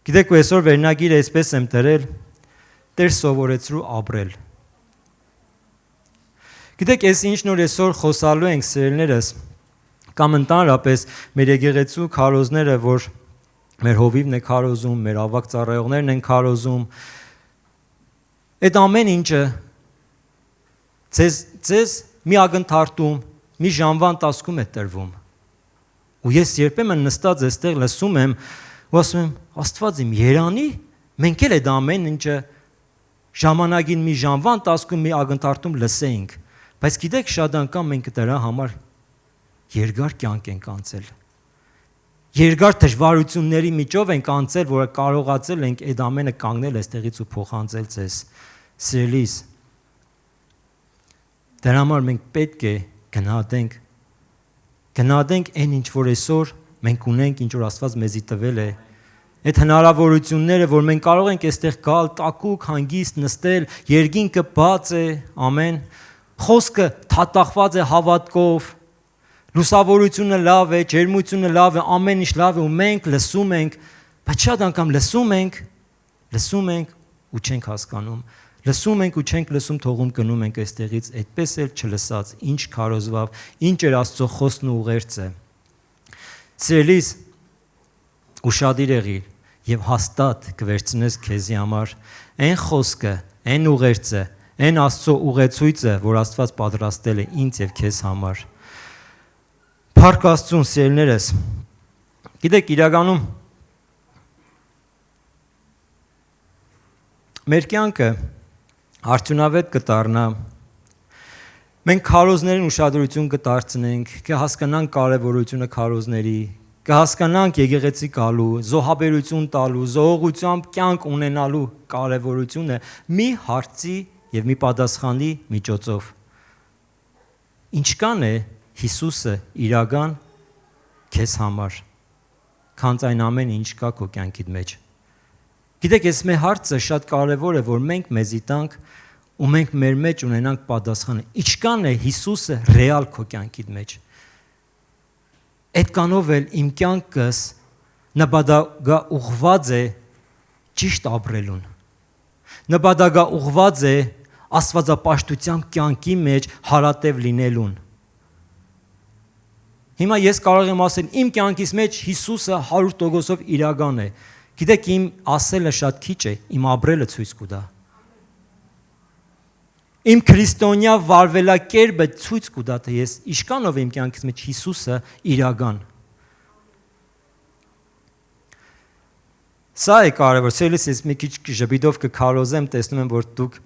Գիտեք, ու այսօր վերնագիրը այսպես եմ դրել. Տեր սովորեցրու ապրել։ Գիտեք, այս ինչ նոր այսօր խոսալու ենք սերելներս, կամ ընդհանրապես մեր եկեղեցու քարոզները, որ մեր հովիվն է քարոզում, մեր ավակ ծառայողներն են քարոզում, այդ ամեն ինչը ձեզ մի ակնթարթում, մի ժամվա ընթացքում է տրվում։ Ու ես երբեմն նստած այստեղ լսում եմ ու ասում եմ, Աստված իմ, երանի, մենք էլ այդ ամեն ինչը ժամանակին մի ժամվա ընթացքում մի ակնթարթում լսեինք, բայց գիտեք, շատ անգամ մենք դրա համար երկար կյանք ենք անցել։ Երկար դժվարությունների միջով ենք անցել, որ կարողացել ենք այդ ամենը կանգնել այստեղից ու փոխանցել ձեզ։ Սիրելիս, դրա համար մենք պետք է գնահատենք այն ինչ որ այսօր մենք ունենք, ինչ որ Աստված մեզի տվել է, այդ հնարավորությունները, որ մենք կարող ենք այստեղ գալ, տակուկ, հանգիստ նստել, երկինքը բաց է, ամեն, խոսքը թաթախված է հավատքով, լուսավորությունը լավ է, ջերմությունը լավ է, ամեն ինչ լավ է ու մենք լսում ենք, բայց շատ անգամ լսում ենք ու չենք հասկանում, լսում ենք ու չենք լսում, թողում գնում ենք այստեղից, այդպես էլ չլսած, ինչ քարոզվավ, ինչ էր Աստծո խոսքն ու ուղերձը։ Սիրելիս, ուշադիր եղիր եւ հաստատ կվերցնես քեզի համար այն խոսքը, այն ուղերձը, այն Աստծո ուղեցույցը, որ Աստված պատրաստել է ինձ եւ քեզ համար։ Փառք Աստծուն, սիրելիներս։ Գիտեք, իրականում մեր կյանքը արդյունավետ կդառնա։ Մենք քարոզներին ուշադրություն կդարձնենք, կհասկանանք կարևորությունը քարոզների, կհասկանանք եկեղեցի գալու, զոհաբերություն տալու, զոհողությամբ կյանք ունենալու կարևորությունը մի հարցի եւ մի պատասխանի միջոցով։ Ինչքան է Հիսուսը իրական քեզ համար, քանց այն ամեն ինչ կա քո կյանքի մեջ։ Գիտեք, այս մեր հարցը շատ կարևոր է, որ մենք մեզի տանք ու մենք մեր մեջ ունենանք պատասխանը։ Ինչքան է Հիսուսը ռեալ քո կյանքի մեջ։ Այդքանով էլ իմ կյանքս նպատակա ուղղված է ճիշտ ապրելուն։ Նպատակա ուղղված է աստվածապաշտության կյանքի մեջ հարատև լինելուն։ Հիմա ես կարող եմ ասել, իմ կյանքից մեջ Հիսուսը 100%-ով իրական է։ Գիտեք, իմ ասելը շատ քիչ է, իմ ապրելը ցույց կտա։ Իմ քրիստոնյա վարվելակերպը ցույց կտա, թե ես ինչքանով իմ կյանքից մեջ Հիսուսը իրական։ Սա է կարևոր, սելիս ես մի քիչ ժպիտով կքարոզեմ, տեսնում եմ, որ դուք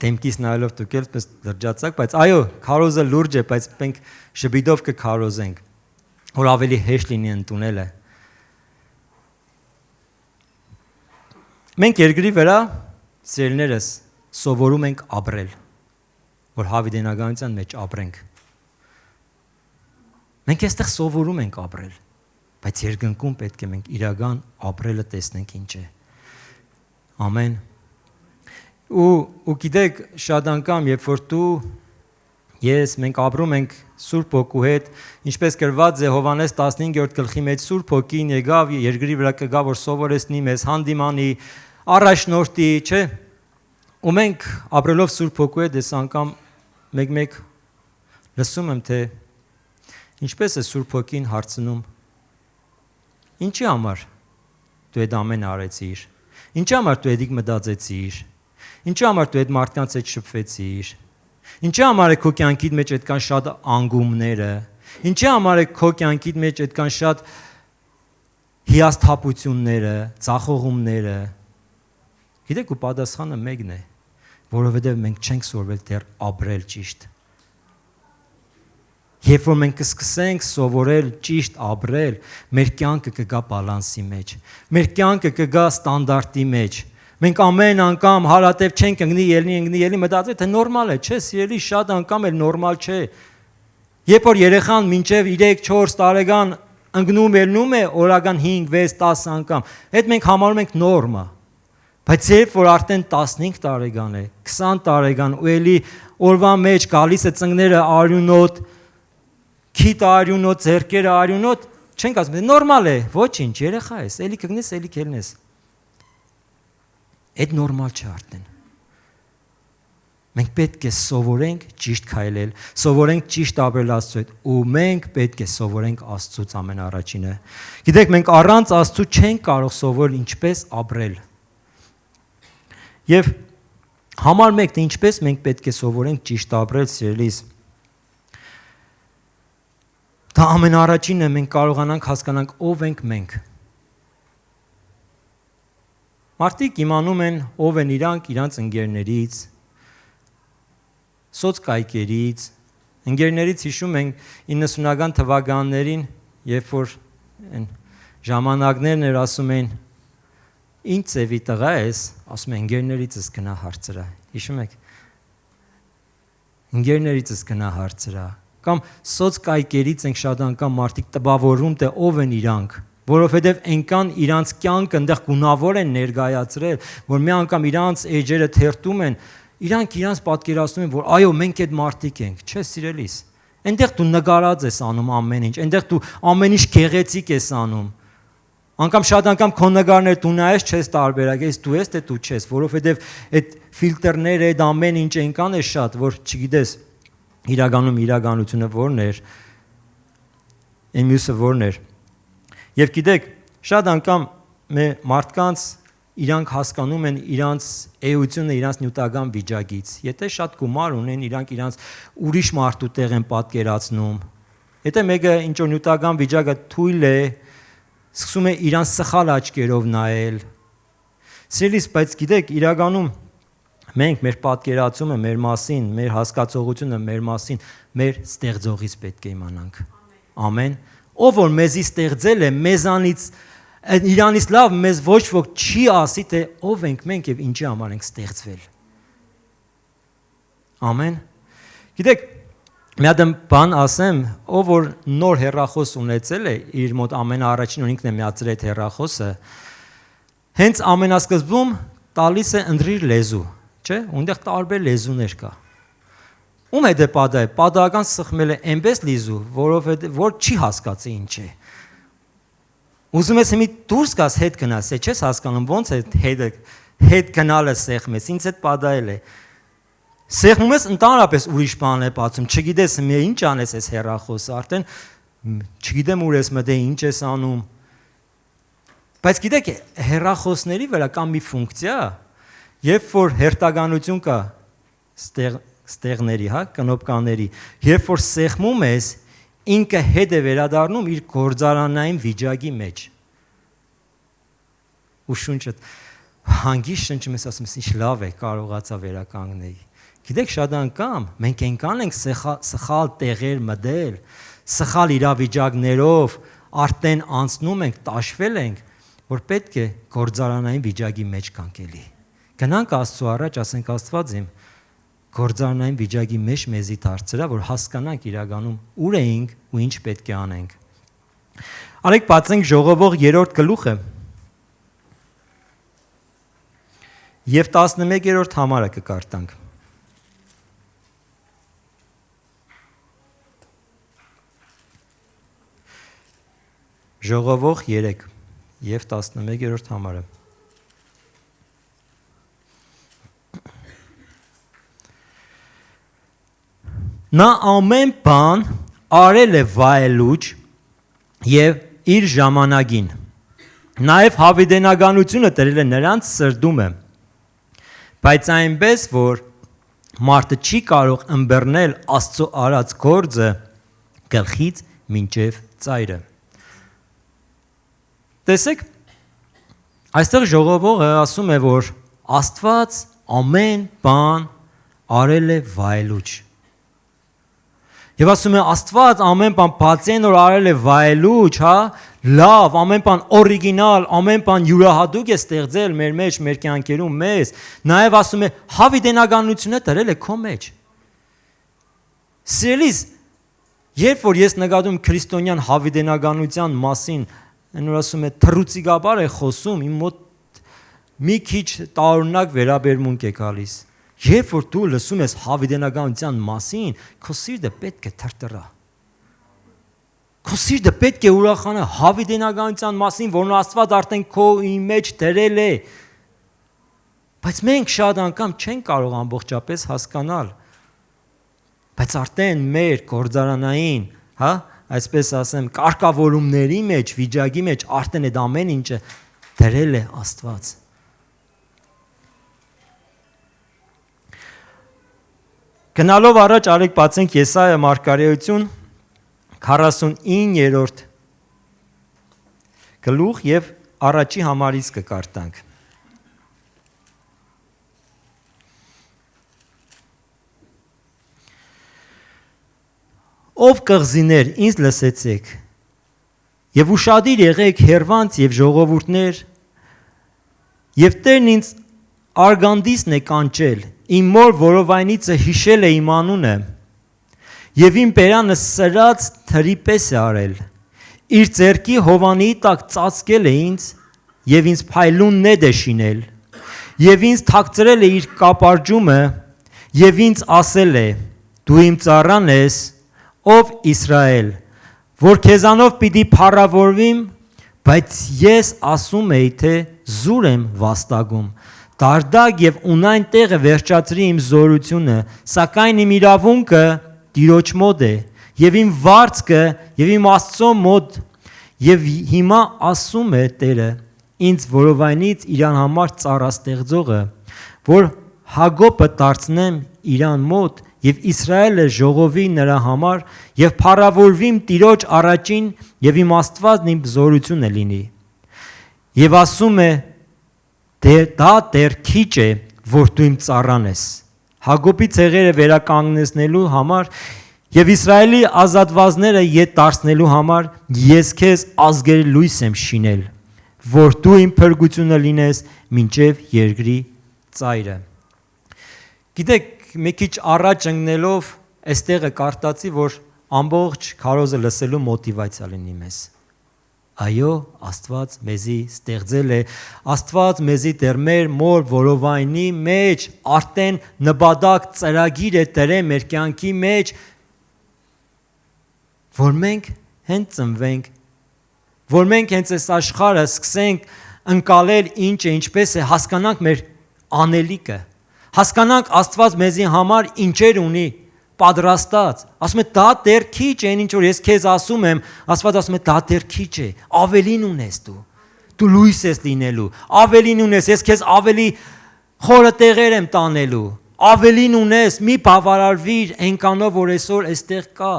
դեմքից նայելով դուք էլ լրջացաք, բայց այո, քարոզը լուրջ է, բայց մենք ժպիտով կքարոզենք, որ ավելի հեշտ լինի ընդունելը։ Մենք երկրի վրա, սիրելիներս, սովորում ենք ապրել, որ հավիտենականության մեջ ապրենք։ Մենք այստեղ սովորում ենք ապրել, բայց երկնքում պետք է մենք իրական ապրելը տեսնենք ինչ է։ Ամեն։ Ու գիտեք, շատ անգամ, երբ որ դու, ես, մենք ապրում ենք Սուրբ Հոգու հետ, ինչպես գրված է Հովհաննես 15-րդ գլխի մեջ Սուրբ Հոգին եկավ, երկրի վրա կգա, որ սովորեցնի մեզ, հանդիմանի, առաջնորդի, չէ՞։ Ու մենք ապրելով Սուրբ Հոգու հետ, այս անգամ մեկ լսում եմ, թե ինչպես է Սուրբ Հոգին հարցնում. Ինչի համար դու այդ ամենը արեցիր։ Ինչի համար դու այդիկ մտածեցիր։ Ինչի համար դու այդ մարդկանց հետ շփվեցիր։ Ինչի համար է քո կյանքի մեջ այդքան շատ անգումները։ Ինչի համար է քո կյանքի մեջ այդքան շատ հիասթափությունները, ծախողումները։ Գիտեք, ու պատասխանը մեկն է, որովհետև մենք չենք սովորել դեռ ապրել ճիշտ։ Երբ որ մենք կսկսենք սովորել ճիշտ ապրել, մեր կյանքը կգա բալանսի մեջ, մեր կյանքը կգա ստանդարտի մեջ։ Մենք ամեն անգամ հարատև չենք ընկնի, մտածել, թե նորմալ է, չէ, սիրելի, շատ անգամ էլ նորմալ չէ։ Երբ որ երեխան մինչև 3-4 տարեկան ընկնում է օրական 5-6-10 անգամ, այդ մենք համարում ենք նորմա։ Բայց երբ որ արդեն 15 տարեկան է, 20 տարեկան ու էլի օրվա մեջ գալիս է ծնկները արյունոտ, քիթը արյունոտ, ձեռքերը արյունոտ, չենք ասում, նորմալ է, ոչինչ, երեխա ես, էլի կգնես, էլի կելնես։ Այդ նորմալ չէ արդեն։ Մենք պետք է սովորենք ճիշտ քայլել, սովորենք ճիշտ ապրել Աստծո հետ, ու մենք պետք է սովորենք Աստծուց ամենաառաջինը։ Գիտեք, մենք առանց Աստծու չենք կարող սովորել ինչպես ապրել։ Եվ համար մեկն ինչպես մենք պետք է սովորենք ճիշտ ապրել, սիրելիս։ Դա ամենաառաջինը մենք կարողանանք հասկանանք ով ենք մենք։ Մարդիկ իմանում են ով են իրանց ընկերներից, սոցկայքերից, ընկերներից հիշում ենք 90-ական թվականներին, երբ որ ժամանակներն էր ասում են ինչ ծևի տղա ես, ասում են ընկերներիցս գնա հարցրա, հիշում եք, ընկերներիցս գնա հարցրա, կամ սոցկայքերից ենք շատ անգամ մարդիկ տպավորում թե ով են իրանք, որովհետև այնքան իրանց կյանքը այնտեղ գունավոր են ներկայացրել, որ մի անգամ իրանց էջերը թերթում են, իրանք իրանց պատկերացնում են, որ այո, մենք այդ մարդիկ ենք, չէ՞ սիրելիս։ Այնտեղ դու նկարած ես անում ամեն ինչ, այնտեղ դու ամեն ինչ գեղեցիկ ես անում։ Անկամ շատ անգամ քո նկարները դու նայես չես տարբերակես, դու ես թե դու չես, որովհետև այդ ֆիլտրները, այդ ամեն ինչ այնքան է շատ, որ չգիտես իրականում իրականությունը որն էր, այն մյուսը որն էր։ Եվ գիտեք, շատ անգամ մեր մարդկանց իրանք հասկանում են իրանց էությունը իրանց նյութական վիճակից։ Եթե շատ գումար ունեն, իրանք իրանց ուրիշ մարդու տեղ են պատկերացնում։ Եթե մեկը ինչ որ նյութական վիճակը թույլ է, սկսում է իրանց սխալ աչքերով նայել։ Սիրելիս, բայց գիտեք, իրականում մենք մեր պատկերացումը մեր մասին, մեր հասկացողությունը մեր մասին, մեր ստեղծողից պետք է իմանանք։ Ամեն։ Ով որ մեզի ստեղծել է, մեզանից իրանից լավ մեզ ոչ ոք չի ասի, թե ով ենք մենք եւ ինչի համար ենք ստեղծվել։ Ամեն։ Գիտեք, մի հատ բան ասեմ, ով որ նոր հեռախոս ունեցել է, իր մոտ ամենաառաջին ինքն է միացրել այդ հեռախոսը, հենց ամենասկզբում տալիս է ընտրիր լեզու, չէ՞, ունտեղ տարբեր լեզուներ կա։ Ում հետ է պատահ, պատահական սխմել է այնպես լեզու, որովհետև որ չի հասկացի ինչ է։ Ուզում ես մի դուրս գաս հետ գնաս, չես հասկանում ոնց է հետ գնալը սեղմես, ինձ հետ պատահել է։ Սեղմում ես ընդհանրապես ուրիշ բան է բացում, չգիտես մի ինչ անես այս հեռախոսը, արդեն չգիտեմ ուր ես մտե ինչ ես անում։ Բայց գիտեք, հեռախոսների վրա կա մի ֆունկցիա, երբ որ հերթականություն կա ստեղների, հա, կնոպկաների, երբ որ սեղմում ես, ինքը հետ է վերադառնում իր գործարանային վիճակի մեջ։ Ու շունչը հանգիստ շնչում ես, ասում ես, ինչ լավ է, կարողացա վերականգնել։ Գիտեք, շատ անգամ մենք այնքան ենք սխալ տեղեր մտել, սխալ իրավիճակներով արդեն անցնում ենք, տաշվել ենք, որ պետք է գործարանային վիճակի մեջ կանք էլի։ Գնանք Աստծո առաջ, ասենք Աստված իմ գործարանային վիճակի մեջ մեզի դարձրա, որ հասկանանք իրականում ուր էինք ու ինչ պետք է անենք։ Արեք բացենք Ժողովող 3-րդ գլուխը եւ 11-րդ համարը կկարտանք։ Ժողովող 3 եւ 11-րդ համարը։ Նա ամեն բան արել է վայելուչ եւ իր ժամանակին։ Նաեւ հավիտենականությունը տրել է նրանց սրդումը, բայց այնպես որ մարդը չի կարող ըմբռնել Աստծո արած գործը գլխից մինչև ծայրը։ Տեսեք, այստեղ ժողովողը ասում է, որ Աստված ամեն բան արել է վայելուչ։ Եվ ասում է Աստված ամեն բան բացի այն որ արել է վայելուչ, հա, լավ, ամեն բան օրիգինալ, ամեն բան յուրահատուկ է ստեղծել մեր մեջ, մեր կյանքերում մեզ, նաև ասում է հավիտենականությունը տրել է քո մեջ։ Սիրելիս, երբ որ ես նկատում քրիստոնյան հավիտենականության մասին, այնօր ասում է թռուցիկաբար է խոսում, իմ մոտ մի քիչ տարօրինակ վերաբերմունք է գալիս։ Երբ որ դու լսում ես հավիտենականության մասին, քո սիրտը պետք է թրթռա։ Քո սիրտը պետք է ուրախանա հավիտենականության մասին, որն Աստված արդեն քո մեջ դրել է։ Բայց մենք շատ անգամ չենք կարող ամբողջապես հասկանալ։ Բայց արդեն մեր գործարանային, այսպես ասեմ, կարգավորումների մեջ, վիճակի մեջ արդեն այդ ամեն ինչը դրել է Աստված։ Գնալով առաջ արեք բացենք Եսայա մարգարեություն 49-րդ գլուխ եւ առաջի համարից կկարտանք։ Ով կղզիներ, ինձ լսեցեք, եւ ուշադիր եղեք հերվանց եւ ժողովուրդներ, եւ Տերն ինձ արգանդիսն է կանչել, իմ մոր որովայնիցը հիշել է իմ անունը, եւ իմ բերանը սրած թրի պես է արել, իր ձեռքի հովանի տակ ծածկել է ինձ, եւ ինձ փայլուն նետ է շինել, եւ ինձ թաքցրել է իր կապարջումը, եւ ինձ ասել է, դու իմ ծառան ես, ով Իսրայել, որ քեզանով պիտի փառավորվիմ, բայց ես ասում էի, թե զուր եմ վաստակում, դարդակ եւ ունայն տեղը վերջացրի իմ զորությունը, սակայն իմ իրավունքը Տիրոջ մոտ է, եւ իմ վարձքը եւ իմ Աստծո մոտ, եւ հիմա ասում է Տերը, ինձ որովայնից իրան համար ծառաստեղծողը, որ Հակոբը դարձնեմ իրան մոտ եւ Իսրայելը ժողովի նրա համար եւ փառավորվիմ Տիրոջ առաջին եւ իմ Աստվածն իմ զորությունը լինի։ Եվ ասում է դա դեռ քիչ է, որ դու իմ ծառան ես։ Հակոբի ցեղերը վերականգնեցնելու համար եւ Իսրայելի ազատվածները ետ դարձնելու համար ես քեզ ազգերի լույս եմ շինել, որ դու իմ փրկությունը լինես մինչև երկրի ծայրը։ Գիտեք, մի քիչ առաջ ընկնելով այստեղը կարտացի, որ ամբողջ քարոզը լսելու մոտիվացիա լինի մեզ։ Այո, Աստված մեզի ստեղծել է, Աստված մեզի դեռ մեր մոր որովայնի մեջ արդեն նպատակ ծրագիր է դրել մեր կյանքի մեջ, որ մենք հենց ծնվենք, որ մենք հենց այս աշխարհը սկսենք ընկալել ինչ է, ինչպես է, հասկանանք մեր անելիքը, հասկանանք Աստված մեզի համար ինչեր ունի պատրաստած, ասում է դա դեռ քիչ է, ինչ որ ես քեզ ասում եմ, Աստված ասում է դա դեռ քիչ է, ավելին ունես դու լույս ես լինելու, ավելին ունես, ես քեզ ավելի խորը տեղեր եմ տանելու, ավելին ունես, մի բավարարվիր այնքանով, որ այսօր այստեղ կա,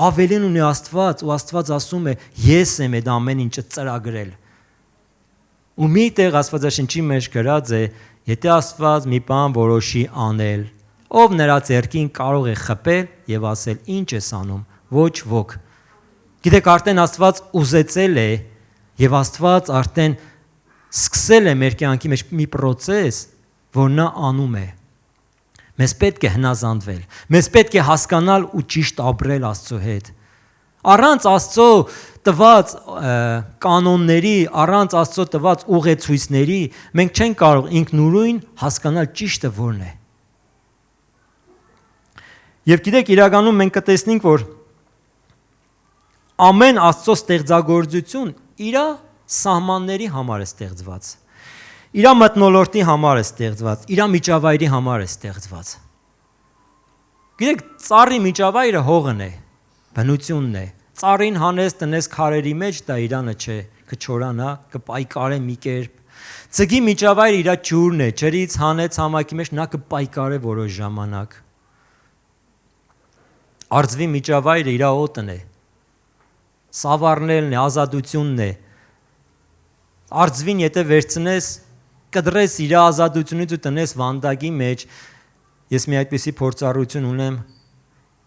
ավելին ունի Աստված, ու Աստված ասում է ես եմ այդ ամեն ինչը ծրագրել, ու մի տեղ Աստվածաշնչի մեջ գրած է, եթե Աստված մի բան որոշի անել, ով նրա ձեռքին կարող է խփել եւ ասել ինչ ես անում, ոչ ոք։ Գիտեք, արդեն Աստված ուզեցել է եւ Աստված արդեն սկսել է մեր կյանքի մեջ մի process, որ նա անում է։ Մեզ պետք է հնազանդվել, մեզ պետք է հասկանալ ու ճիշտ ապրել Աստծո հետ։ Առանց Աստծո տված կանոնների, առանց Աստծո տված ուղեցույցների մենք չենք կարող ինքնուրույն հասկանալ ճիշտը որն է։ Եվ գիտեք, իրականում մենք կտեսնենք, որ ամեն Աստծո ստեղծագործություն իր սահմանների համար է ստեղծված, իր մթնոլորտի համար է ստեղծված, իր միջավայրի համար է ստեղծված։ Գիտեք, ծառի միջավայրը հողն է, բնությունն է, ծառին հանես տնես քարերի մեջ, դա իրանը չէ, կչորանա, կպայկարե մի կերպ, ձգի միջավայրը իր ջուրն է, ջրից հանեց համակի մեջ, նա կպայկարե որոշ ժամանակ։ Արձվի միջավայրը իր օդն է, սավառնելն է, ազատությունն է, արձվին եթե վերցնես, կդրես իր ազատությունից ու տնես վանդակի մեջ, ես մի այդպիսի փորձառություն ունեմ,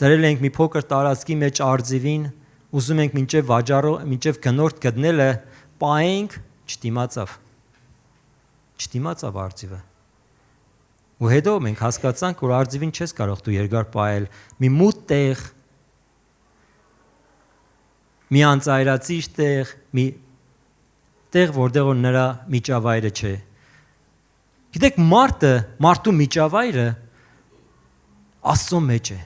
դրել ենք մի փոքր տարածքի մեջ արձվին, ուզում ենք մինչև գնորդ գտնելը, պայենք, չդիմացավ արձիվը։ Ու հետո մենք հասկացանք, որ արձիվին չես կարող դու երկար պահել, մի մութ տեղ, մի անծայրածիր տեղ, մի տեղ, որտեղ որ նրա միջավայրը չէ։ Գիտեք, մարդու միջավայրը Աստծո մեջ է։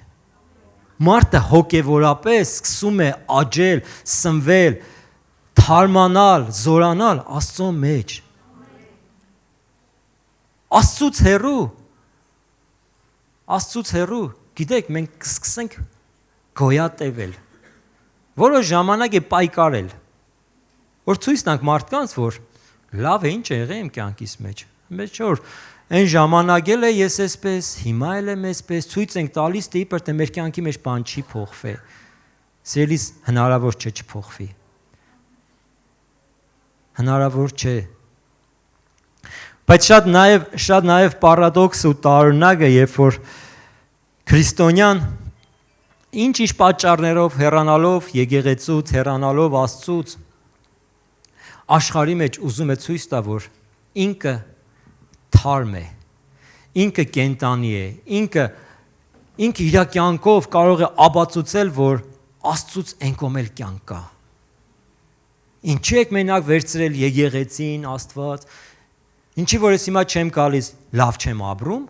Մարդը հոգևորապես սկսում է աճել, սնվել, թարմանալ, զորանալ Աստծո մեջ։ Աստծուց հեռու, գիտեք, մենք կսկսենք գոյատևել։ Որոշ ժամանակ է պայքարել, որ ցույց տանք մարդկանց, որ լավ է, ինչ է եղել իմ կյանքիս մեջ։ Մեջ որ այն ժամանակ էլ է ես էսպես, հիմա էլ եմ էսպես, ցույց ենք տալիս, թե իբր թե մեր կյանքի մեջ բան չի փոխվի։ Սիրելիս, հնարավոր չէ չփոխվի։ Հնարավոր չէ։ Բայց շատ նաև պարադոքս ու տարօրինակ է, երբ որ քրիստոնյան ինչ պատճառներով հեռանալով եկեղեցուց, հեռանալով Աստծուց աշխարհի մեջ ուզում է ցույց տա, որ ինքը թարմ է, ինքը կենտանի է, ինքը իր կյանքով կարող է ապացուցել, որ Աստծուց ենկոմել կյանք կա։ Ինչի եք մենակ վերցրել եկեղեցին, Աստված, ինչի որ ես հիմա չեմ գալիս, լավ չեմ ապրում,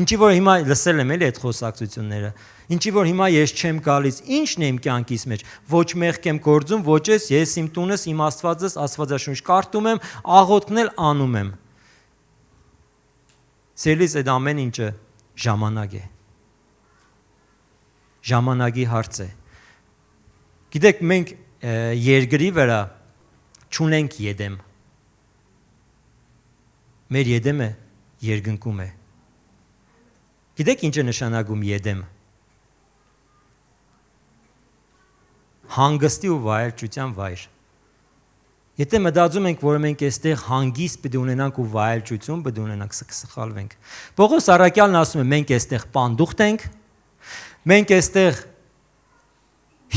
ինչի որ հիմա լսել եմ էլի այդ խոսակցությունները, ինչի որ հիմա ես չեմ գալիս, ի՞նչն է իմ կյանքիս մեջ, ոչ մեղք եմ գործում, ոչ ես իմ տունս, իմ Աստվածս, Աստվածաշունչ կարդում եմ, աղոթքն էլ անում եմ։ Սիրելիս, այդ ամեն ինչը ժամանակ է։ Ժամանակի հարց է։ Գիտեք, մենք երկրի վրա չունենք եդեմ։ Մեր եդեմը երկնքում է։ Գիտեք ինչ է նշանակում եդեմ։ Հանգստի ու վայելչության վայր։ Եթե մտածում ենք, որ մենք այստեղ հանգիստ պետք է ունենանք ու վայելչություն պետք է ունենանք, սխալվենք։ Պողոս առաքյալն ասում է, մենք այստեղ պանդուխտ ենք, մենք այստեղ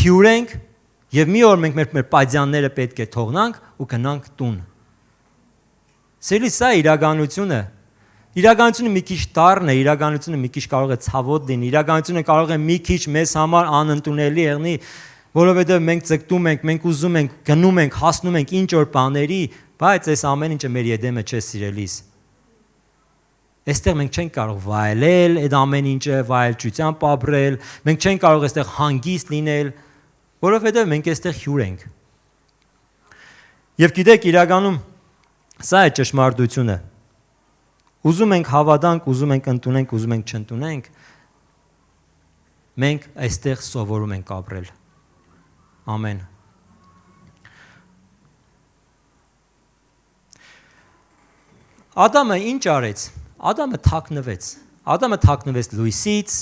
հյուր ենք, եւ մի օր մենք մեր պայծյանները պետք է թողնանք ու գնանք տուն։ Սիրելի, սա իրականությունը։ Իրականությունը մի քիչ դառն է, իրականությունը մի քիչ կարող է ցավոտ լինի, իրականությունը կարող է մի քիչ մեզ համար անընդունելի եղնի, որովհետև մենք ձգտում ենք, մենք ուզում ենք, գնում ենք, հասնում ենք ինչ որ բաների, բայց այս ամեն ինչը մեր եդեմը չէ, սիրելիս։ Այստեղ մենք չենք կարող վայելել այդ ամեն ինչը, վայելչությամբ ապրել, մենք չենք կարող այստեղ հանգիստ լինել, որովհետև մենք այստեղ հյուր ենք։ Եվ գիտեք, իրականում սա է ճշմարտությունը։ Ուզում ենք հավատանք, ուզում ենք ընդունենք, ուզում ենք չընդունենք, մենք այստեղ սովորում ենք ապրել։ Ամեն։ Ադամը ինչ արեց։ Ադամը թաքնվեց։ Ադամը թաքնվեց լույսից,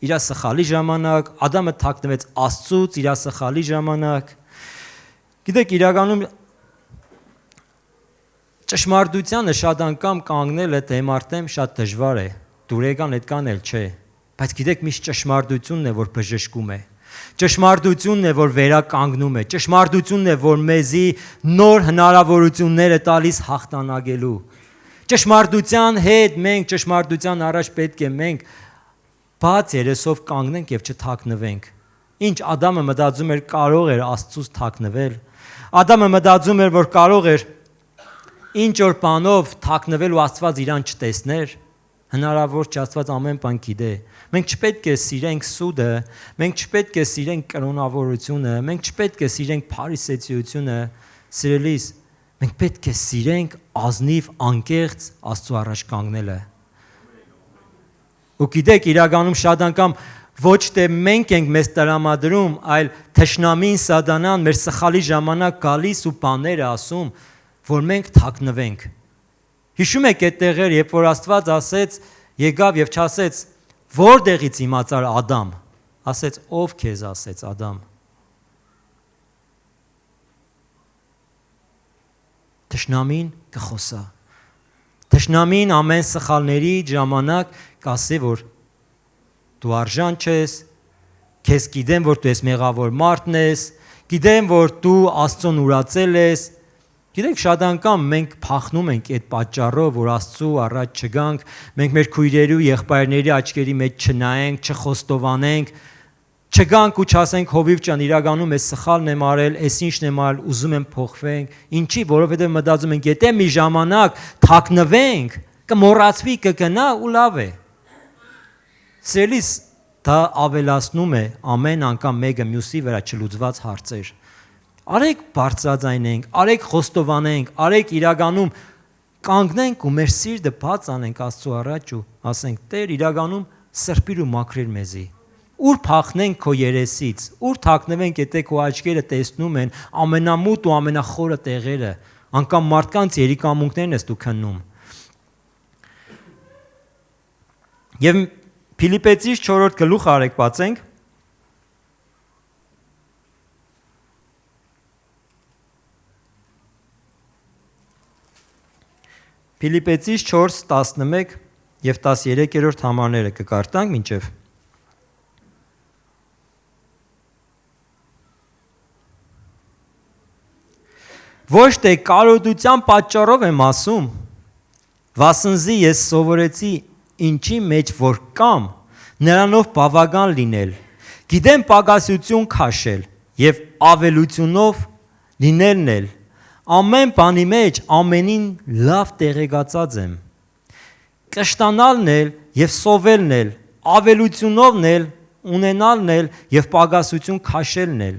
իր սխալի ժամանակ, Ադամը թաքնվեց Աստծուց, իր սխալի ժամանակ։ Գիտեք, իրականում ճշմարտությանը շատ անգամ կանգնելը դեմարտեմ շատ դժվար է։ Դուրեկան այդքան էլ չէ։ Բայց գիտեք, միշտ ճշմարտությունն է, որ բժշկում է։ Ճշմարտությունն է, որ վերականգնում է։ Ճշմարտությունն է, որ մեզի նոր հնարավորություններ է տալիս հաղթանակելու։ Ճշմարտության հետ մենք ճշմարտության առաջ պետք է մենք բաց երեսով կանգնենք եւ չթաքնվենք։ Ինչ Ադամը մտածում էր կարող էր Աստծուց թաքնվել։ Ադամը մտածում էր, որ կարող էր ինչ որ բանով թաքնվել ու Աստված իրան չտեսներ։ Հնարավոր չէ, Աստված ամեն բան գիտե։ Մենք չպետք է սիրենք սուդը, մենք չպետք է սիրենք կրոնավորությունը, մենք չպետք է սիրենք փարիսեցիությունը, սիրելիս, մենք պետք է սիրենք ազնիվ անկեղծ Աստծո առաջ կանգնելը։ Ու գիտեք, իրականում շատ անգամ ոչ թե մենք ենք մեզ տրամադրում, այլ թշնամին սատանան մեր սխալի ժամանակ գալիս ու բաներ ասում, որ մենք թաքնվենք։ Հիշում եք այդ տեղեր, երբ որ Աստված ասեց, եկավ եւ չասեց, որտեղից իմացար Ադամ, ասեց, ով քեզ ասեց Ադամ։ Թշնամին կխոսա։ Թշնամին ամեն սխալների ժամանակ կասի, որ դու արժան չես, քեզ գիտեմ, որ դու ես մեղավոր մարդն ես, գիտեմ, որ դու Աստծուն ուրացել ես։ Գիտեք, շատ անգամ մենք փախնում ենք այդ պատճառով, որ Աստծու առաջ չգանք, մենք մեր քույրերի ու եղբայրների աչքերի մեջ չնայենք, չխոստովանենք, չգանք ու չասենք Հովիվ ջան, իրականում ես սխալն եմ արել, ես ինչն եմ արել, ուզում եմ փոխվենք։ Ինչի, որովհետև մտածում ենք, եթե մի ժամանակ թաքնվենք, կմոռացվի, կգնա ու լավ է։ Սիրելիս, դա ավելացնում է ամեն անգամ մեկը մյուսի վրա չլուծված հարցեր։ Արեք բարձրաձայնենք, արեք խոստովանենք, արեք իրականում կանգնենք ու մեր սիրտը բաց անենք Աստծո առաջ ու ասենք. Տեր, իրականում սրբիր ու մաքրիր մեզի։ Ուր փախնենք քո երեսից, ուր թաքնվենք, եթե քո աչքերը տեսնում են ամենամութ ու ամենախորը տեղերը, անգամ մարդկանց երիկամունքներն ես դու քննում։ Եվ Փիլիպեցիս 4-րդ գլուխը արեք բացենք։ Փիլիպեցիս 4:11 եւ 13-րդ համարները կկարտանք մինչեւ։ Ոչ թե կարոտության պատճառով եմ ասում, վասնզի ես սովորեցի ինչի մեջ որ կամ նրանով բավական լինել, գիտեմ պակասություն քաշել եւ ավելությունով լինելն էլ, ամեն բանի մեջ ամենին լավ տեղեկացած եմ, կշտանալն էլ եւ սովելն էլ, ավելությունովն էլ, ունենալն էլ եւ պակասություն քաշելն էլ,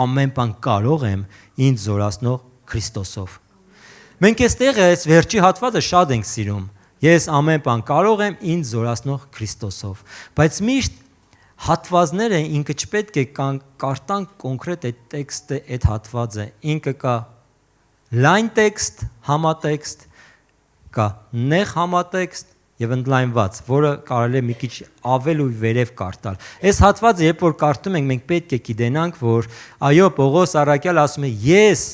ամեն բան կարող եմ ինձ զորացնող Քրիստոսով։ Մենք այստեղ այս վերջի հատվածը շատ ենք սիրում։ Ես ամեն բան կարող եմ ինձ զորացնող Քրիստոսով։ Բայց միշտ հատվածները ինքը չպետք է կարտան կոնկրետ այդ տեքստը, այդ հատվածը։ Ինքը կա լայն տեքստ, համատեքստ, կա նեղ համատեքստ եւ ընդլայնված, որը կարելի է մի քիչ ավել ու վերև կարտալ։ Այս հատվածը երբ որ կարդում ենք, մենք պետք է գիտենանք, որ այո, Պողոս առաքյալ ասում է. ես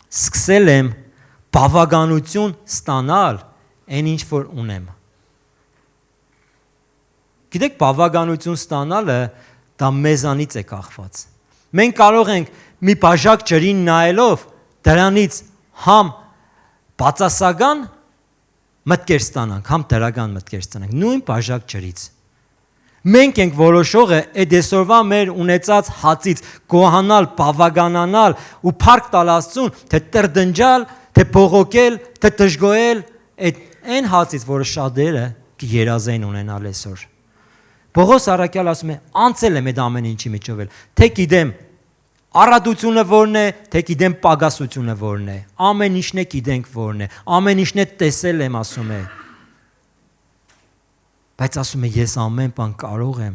սկսել եմ բավականություն ստանալ այն ինչ որ ունեմ։ Գիտեք, բավականություն ստանալը դա մեզանից է կախված։ Մենք կարող ենք մի բաժակ ջրին նայելով դրանից համ բացասական մտքեր ստանանք, համ դրական մտքեր ստանանք, նույն բաժակ ջրից։ Մենք ենք որոշողը այդ այսօրվա մեր ունեցած հացից գոհանալ, բավականանալ ու փառք տալ Աստծուն, թե տրդնջալ, թե բողոքել, թե դժգոհել այդ այն հացից, որը շատերը կերազեն ունենալ այսօր։ Պողոս առաքյալ ասում է. անցել եմ այդ ամեն ինչի միջով էլ, թե գիտեմ առատությունը որն է, թե գիտեմ պակասությունը որն է, ամեն ինչն է գիտենք որն է, ամեն ինչն է տեսել եմ, ասում է։ Բայց ասում է ես ամեն բան կարող եմ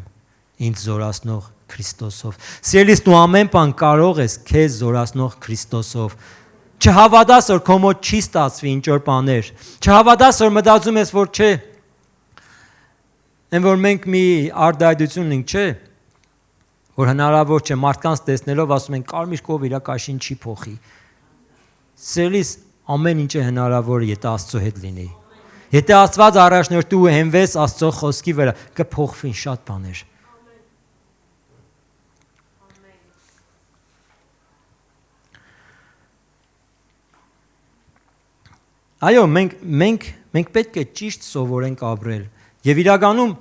ինձ զորացնող Քրիստոսով։ Սիրելիս, դու ամեն բան կարող ես քեզ զորացնող Քրիստոսով։ Չհավատաս, որ քո մոտ չի ստացվի ինչ որ բաներ։ Չհավատաս, որ մտածում ես, որ չէ։ Այն որ մենք մի արդայդություն ունենք, չէ, որ հնարավոր չէ, մարդկանց տեսնելով ասում են կարմիր կով իր կաշին չի փոխի։ Սիրելիս, ամեն ինչ է հնարավոր, եթե Աստծո հետ լինի։ Եթե Աստված առաջնորդի ու հենվես Աստծո խոսքի վրա, կփոխվին շատ բաներ։ Այո, մենք պետք է ճիշտ սովորենք ապրել։ Եվ իրականում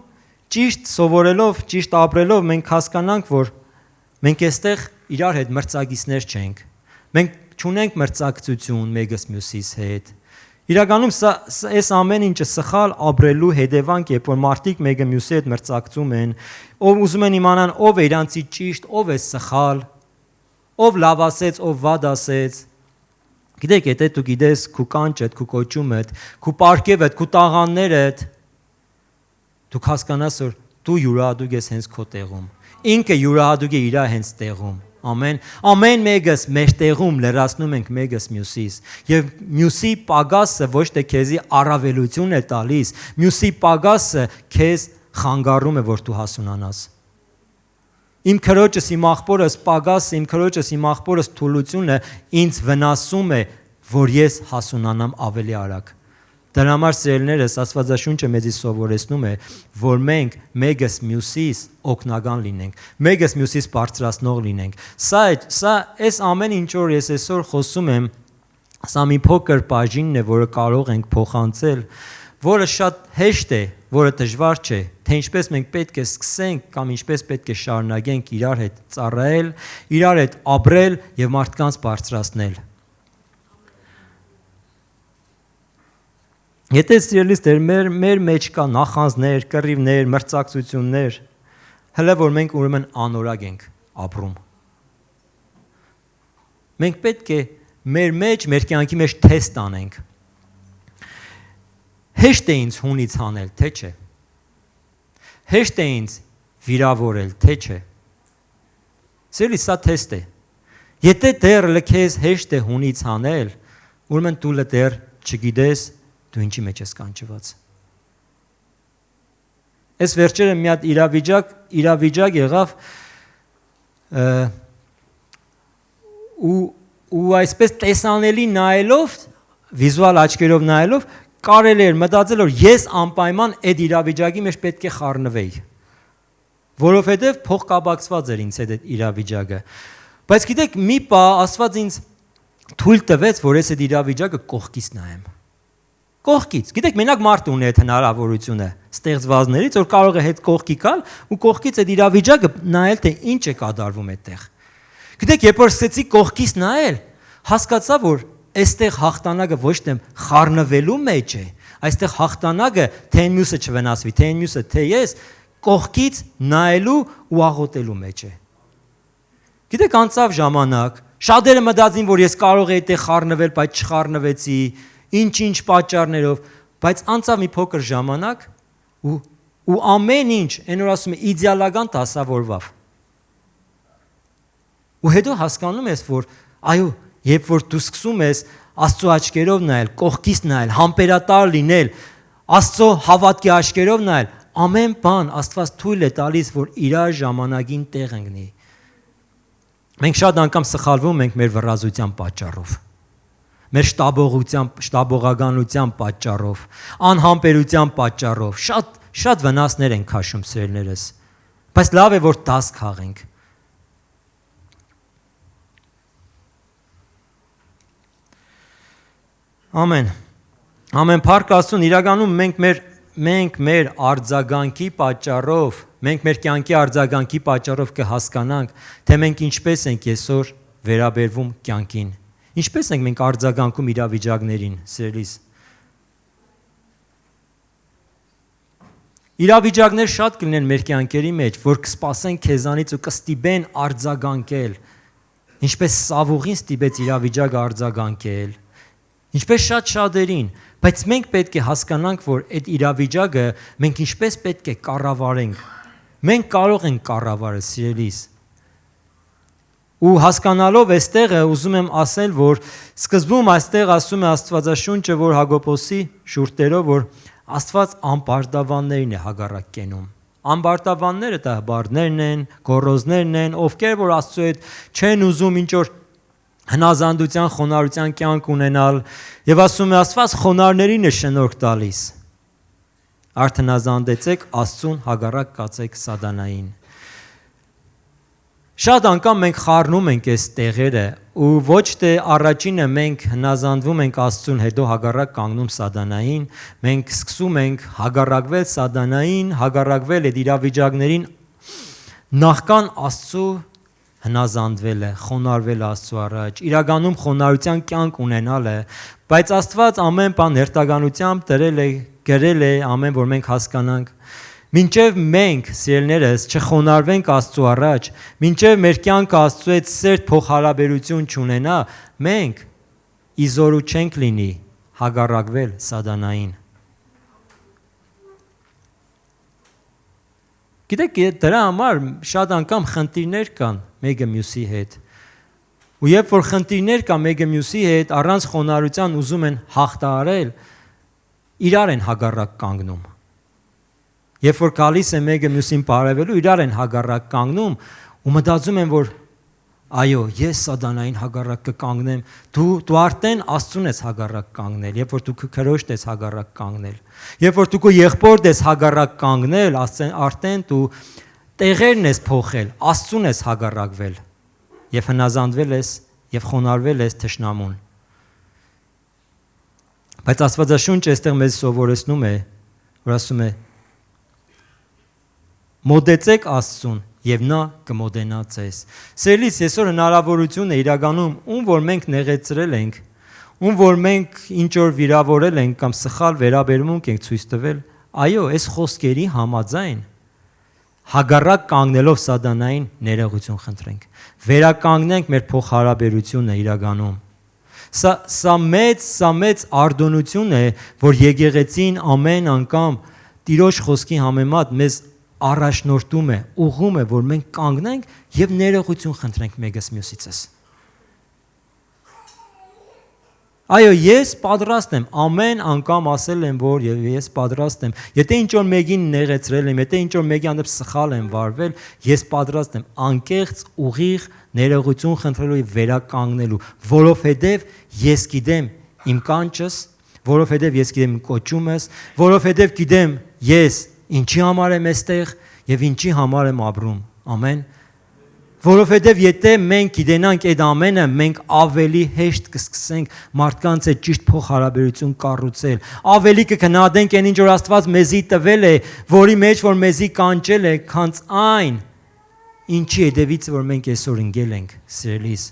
ճիշտ սովորելով, ճիշտ ապրելով մենք հասկանանք, որ մենք այստեղ իրար հետ մրցակիցներ չենք։ Մենք չունենք մրցակցություն մեկս մյուսիս հետ։ Իրականում այս ամեն ինչը սխալ ապրելու հետևանք է, որ մարդիկ մեկը մյուսի հետ մրցակցում են, ով ուզում են իմանան ով է իրանցի ճիշտ, ով է սխալ, ով լավ ասեց, ով վատ ասեց։ Գիտեք, եթե դու գիտես քու կանչդ, քու կոչումդ, քու պարգևդ, քու տաղաններդ, դու հասկանաս, որ դու յուրահատուկ ես հենց քո տեղում։ Ինքը յուրահատուկ է իր հենց տեղում։ Ամեն մեկս մեր տեղում լրացնում ենք մեկս մյուսիս եւ մյուսի պակասը ոչ թե քեզի առավելություն է տալիս, մյուսի պակասը քեզ խանգարում է, որ դու հասունանաս։ Իմ քրոջս, իմ աղբորս պակասը, իմ քրոջս, իմ աղբորս թուլությունը ինձ վնասում է, որ ես հասունանամ ավելի արագ։ Դրա համար սիրելիներս, Աստվածաշունչը մեզի սովորեցնում է, որ մենք մեկս մյուսիս օգնական լինենք, մեկս մյուսիս բարձրացնող լինենք։ Սա այս ամեն ինչ որ ես այսօր խոսում եմ, սա մի փոքր բաժինն է, որը կարող ենք փոխանցել, որը շատ հեշտ է, որը դժվար չէ, թե ինչպես մենք պետք է սկսենք կամ ինչպես պետք է շարունակենք իրար հետ ծառայել, իրար հետ ապրել եւ մարդկանց բարձրացնել։ Եթե սիրելիս դեր մեր մեջ կա նախանձներ, կռիվներ, մրցակցություններ, հələ որ մենք ուրեմն անորակ ենք ապրում։ Մենք պետք է մեր կյանքի մեջ թեստ անենք։ Հեշտ է ինձ հունից հանել, թե չէ։ Հեշտ է ինձ վիրավորել, թե չէ։ Սիրելի, սա թեստ է։ Եթե դեռ լքես հեշտ է հունից հանել, ուրեմն դու դեռ չգիտես դու ինչի մեջ ես կանչված։ Այս վերջերը մի հատ իրավիճակ եղավ ու այսպես տեսանելի նայելով, վիզուալ աչքերով նայելով, կարելի էր մտածել, որ ես անպայման այդ իրավիճակի մեջ պետք է խառնվեի, որովհետև փոխկապակցված էր ինձ այդ իրավիճակը։ Բայց գիտեք, մի պահ Աստված ինձ թույլ տվեց, որ ես այդ իրավիճակը կողքից նայեմ։ Կողքից։ Գիտեք, մենակ մարդը ունի այդ հնարավորությունը ստեղծվածներից, որ կարող է հետ կողքի գալ ու կողքից այդ իրավիճակը նայել, թե ինչ է կատարվում այդտեղ։ Գիտեք, երբ որ սկսեցի կողքից նայել, հասկացա, որ այստեղ հաղթանակը ոչ թե խառնվելու մեջ է, այստեղ հաղթանակը թե մյուսը չվնասվի, թե մյուսը, թե ես կողքից նայելու ու աղոթելու մեջ է։ Գիտեք, անցավ ժամանակ, շատերը մտածին, որ ես կարող եի այդտեղ խառնվել, բայց չխառնվեցի, ինչ պատճառներով, բայց անցավ մի փոքր ժամանակ ու ամեն ինչ, այն որ ասում է, իդեալական դասավորվավ։ Ու հետո հասկանում ես, որ այո, երբ որ դու սկսում ես Աստծո աչքերով նայել, կողքից նայել, համբերատար լինել, Աստծո հավատքի աչքերով նայել, ամեն բան Աստված թույլ է տալիս, որ իր ժամանակին տեղ ընկնի։ Մենք շատ անգամ սխալվում ենք մեր վռազության պատճառով, մեր շտաբողականության պատճառով, անհամբերության պատճառով, շատ վնասներ են քաշում սերներս, բայց լավ է, որ դաս քաղենք։ Ամեն։ Ամեն փառք Աստծուն, իրականում մենք մեր արձագանքի պատճառով, մենք մեր կյանքի արձագանքի պատճառով կհասկանանք, թե մենք ինչպես ենք այսօր վերաբերվում կյանքին։ Ինչպես ենք մենք արձագանքում իրավիճակներին, սիրելիս։ Իրավիճակներ շատ կլինեն մեր կյանքերի մեջ, որ կսպասեն քեզանից ու կստիպեն արձագանքել, ինչպես Սավուղին ստիպեց իրավիճակը արձագանքել, ինչպես շատերին, բայց մենք պետք է հասկանանք, որ այդ իրավիճակը մենք ինչպես պետք է կառավարենք։ Մենք կարող ենք կառավարել, սիրելիս։ Ու հասկանալով այստեղը ուզում եմ ասել, որ սկզբում այստեղ ասում է Աստվածաշունչը, որ Հակոբոսի շուրթերով, որ Աստված անբարտավաններին է հակառակ կենում։ Անբարտավանները դա բարդներն են, գոռոզներն են, ովքեր որ Աստծո հետ չեն ուզում ինչ որ հնազանդության, խոնարհության կյանք ունենալ, եւ ասում է Աստված խոնարհներին է շնորհք տալիս։ Արթնազանդեցեք Աստծուն, հակառակ կացեք սատանային։ Շատ անգամ մենք խառնում ենք այս տեղերը ու ոչ թե առաջինը մենք հնազանդվում ենք Աստծուն, հետո հակառակ կանգնում սատանային, մենք սկսում ենք հակառակվել սատանային, հակառակվել այդ իրավիճակներին նախքան Աստծո հնազանդվելը, խոնարհվել Աստծո առաջ, իրականում խոնարհության կյանք ունենալը, բայց Աստված ամեն բան հերթականությամբ գրել է, ամեն որ մենք հասկանանք, մինչև մենք, սիրելիներս, չխոնարհվենք Աստծո առաջ, մինչև մեր կյանքը Աստծո հետ սերտ փոխհարաբերություն չունենա, մենք իզորու չենք լինի հակառակվել սատանային։ Գիտեք, դրա համար շատ անգամ խնդիրներ կան մեկը մյուսի հետ։ Ու երբ որ խնդիրներ կան մեկը մյուսի հետ, առանց խոնարհության ուզում են հաղթահարել, իրար են հակառակ կանգնում։ Երբ որ գալիս է մեկը մյուսին բարևելու, իրար են հակառակ կանգնում ու մտածում են, որ այո, ես սատանային հակառակ կկանգնեմ, դու արդեն Աստծուն ես հակառակ կանգնել, երբ որ դու քրոջդ ես հակառակ կանգնել, երբ որ դու քո եղբորդ ես հակառակ կանգնել, արդեն դու տեղերն ես փոխել, Աստծուն ես հակառակվել եւ հնազանդվել ես եւ խոնարհվել ես թշնամուն։ Բայց Աստվածաշունչը այստեղ մեզ սովորեցնում է, որ ասում է. մոտեցեք Աստծուն եւ նա կմոտենա ձեզ։ Սիրելիս, այսօր հնարավորություն է իրականում, ում որ մենք նեղեցրել ենք, ում որ մենք ինչ որ վիրավորել ենք կամ սխալ վերաբերմունք ենք ցույց տվել, այո, այս խոսքերի համաձայն հագառակ կանգնելով սատանային ներողություն խնդրենք։ Վերականգնենք մեր փոխհարաբերությունը իրականում։ Սա մեծ արտոնություն է, որ եկեղեցին ամեն անգամ Տիրոջ խոսքի համեմատ մեզ առաջնորդում է, ուղղում է, որ մենք կանգնենք եւ ներողություն խնդրենք մեկս մյուսիցս։ Այո, ես պատրաստ եմ, ամեն անգամ ասել եմ, որ ես պատրաստ եմ, եթե ինչ-որ մեկին նեղեցրել եմ, եթե ինչ-որ մեկի հանդեպ սխալ եմ վարվել, ես պատրաստ եմ անկեղծ ուղիղ ներողություն խնդրելու եւ վերականգնելու, որովհետեւ ես գիտեմ իմ կանչս, որովհետեւ ես գիտեմ իմ կոչումս, որովհետեւ գիտեմ ես ինչի համար եմ այստեղ եւ ինչի համար եմ ապրում։ Ամեն։ Որովհետև եթե մենք գիտենանք այդ ամենը, մենք ավելի հեշտ կսկսենք մարդկանց հետ ճիշտ փոխհարաբերություն կառուցել, ավելի կգնահատենք այն ինչ որ Աստված մեզի տվել է, որի մեջ որ մեզի կանչել է, քանց այն, ինչի հետևից որ մենք այսօր ընկել ենք, սիրելիս։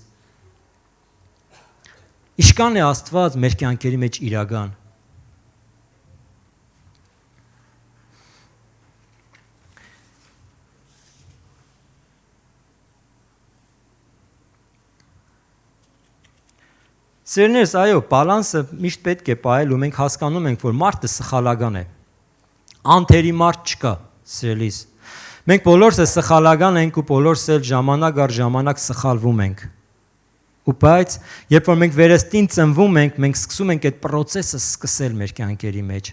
Իշքան է Աստված մեր կյանքերի մեջ իրական։ Սիրելիներս, այո, բալանսը միշտ պետք է պահել ու մենք հասկանում ենք, որ մարդը սխալական է։ Անթերի մարդ չկա, սիրելիս։ Մենք բոլորս սխալական ենք ու բոլորս էլ ժամանակ առ ժամանակ սխալվում ենք։ Ու բայց, երբ որ մենք վերստին ծնվում ենք, մենք սկսում ենք այդ process-ը սկսել մեր կյանքերի մեջ։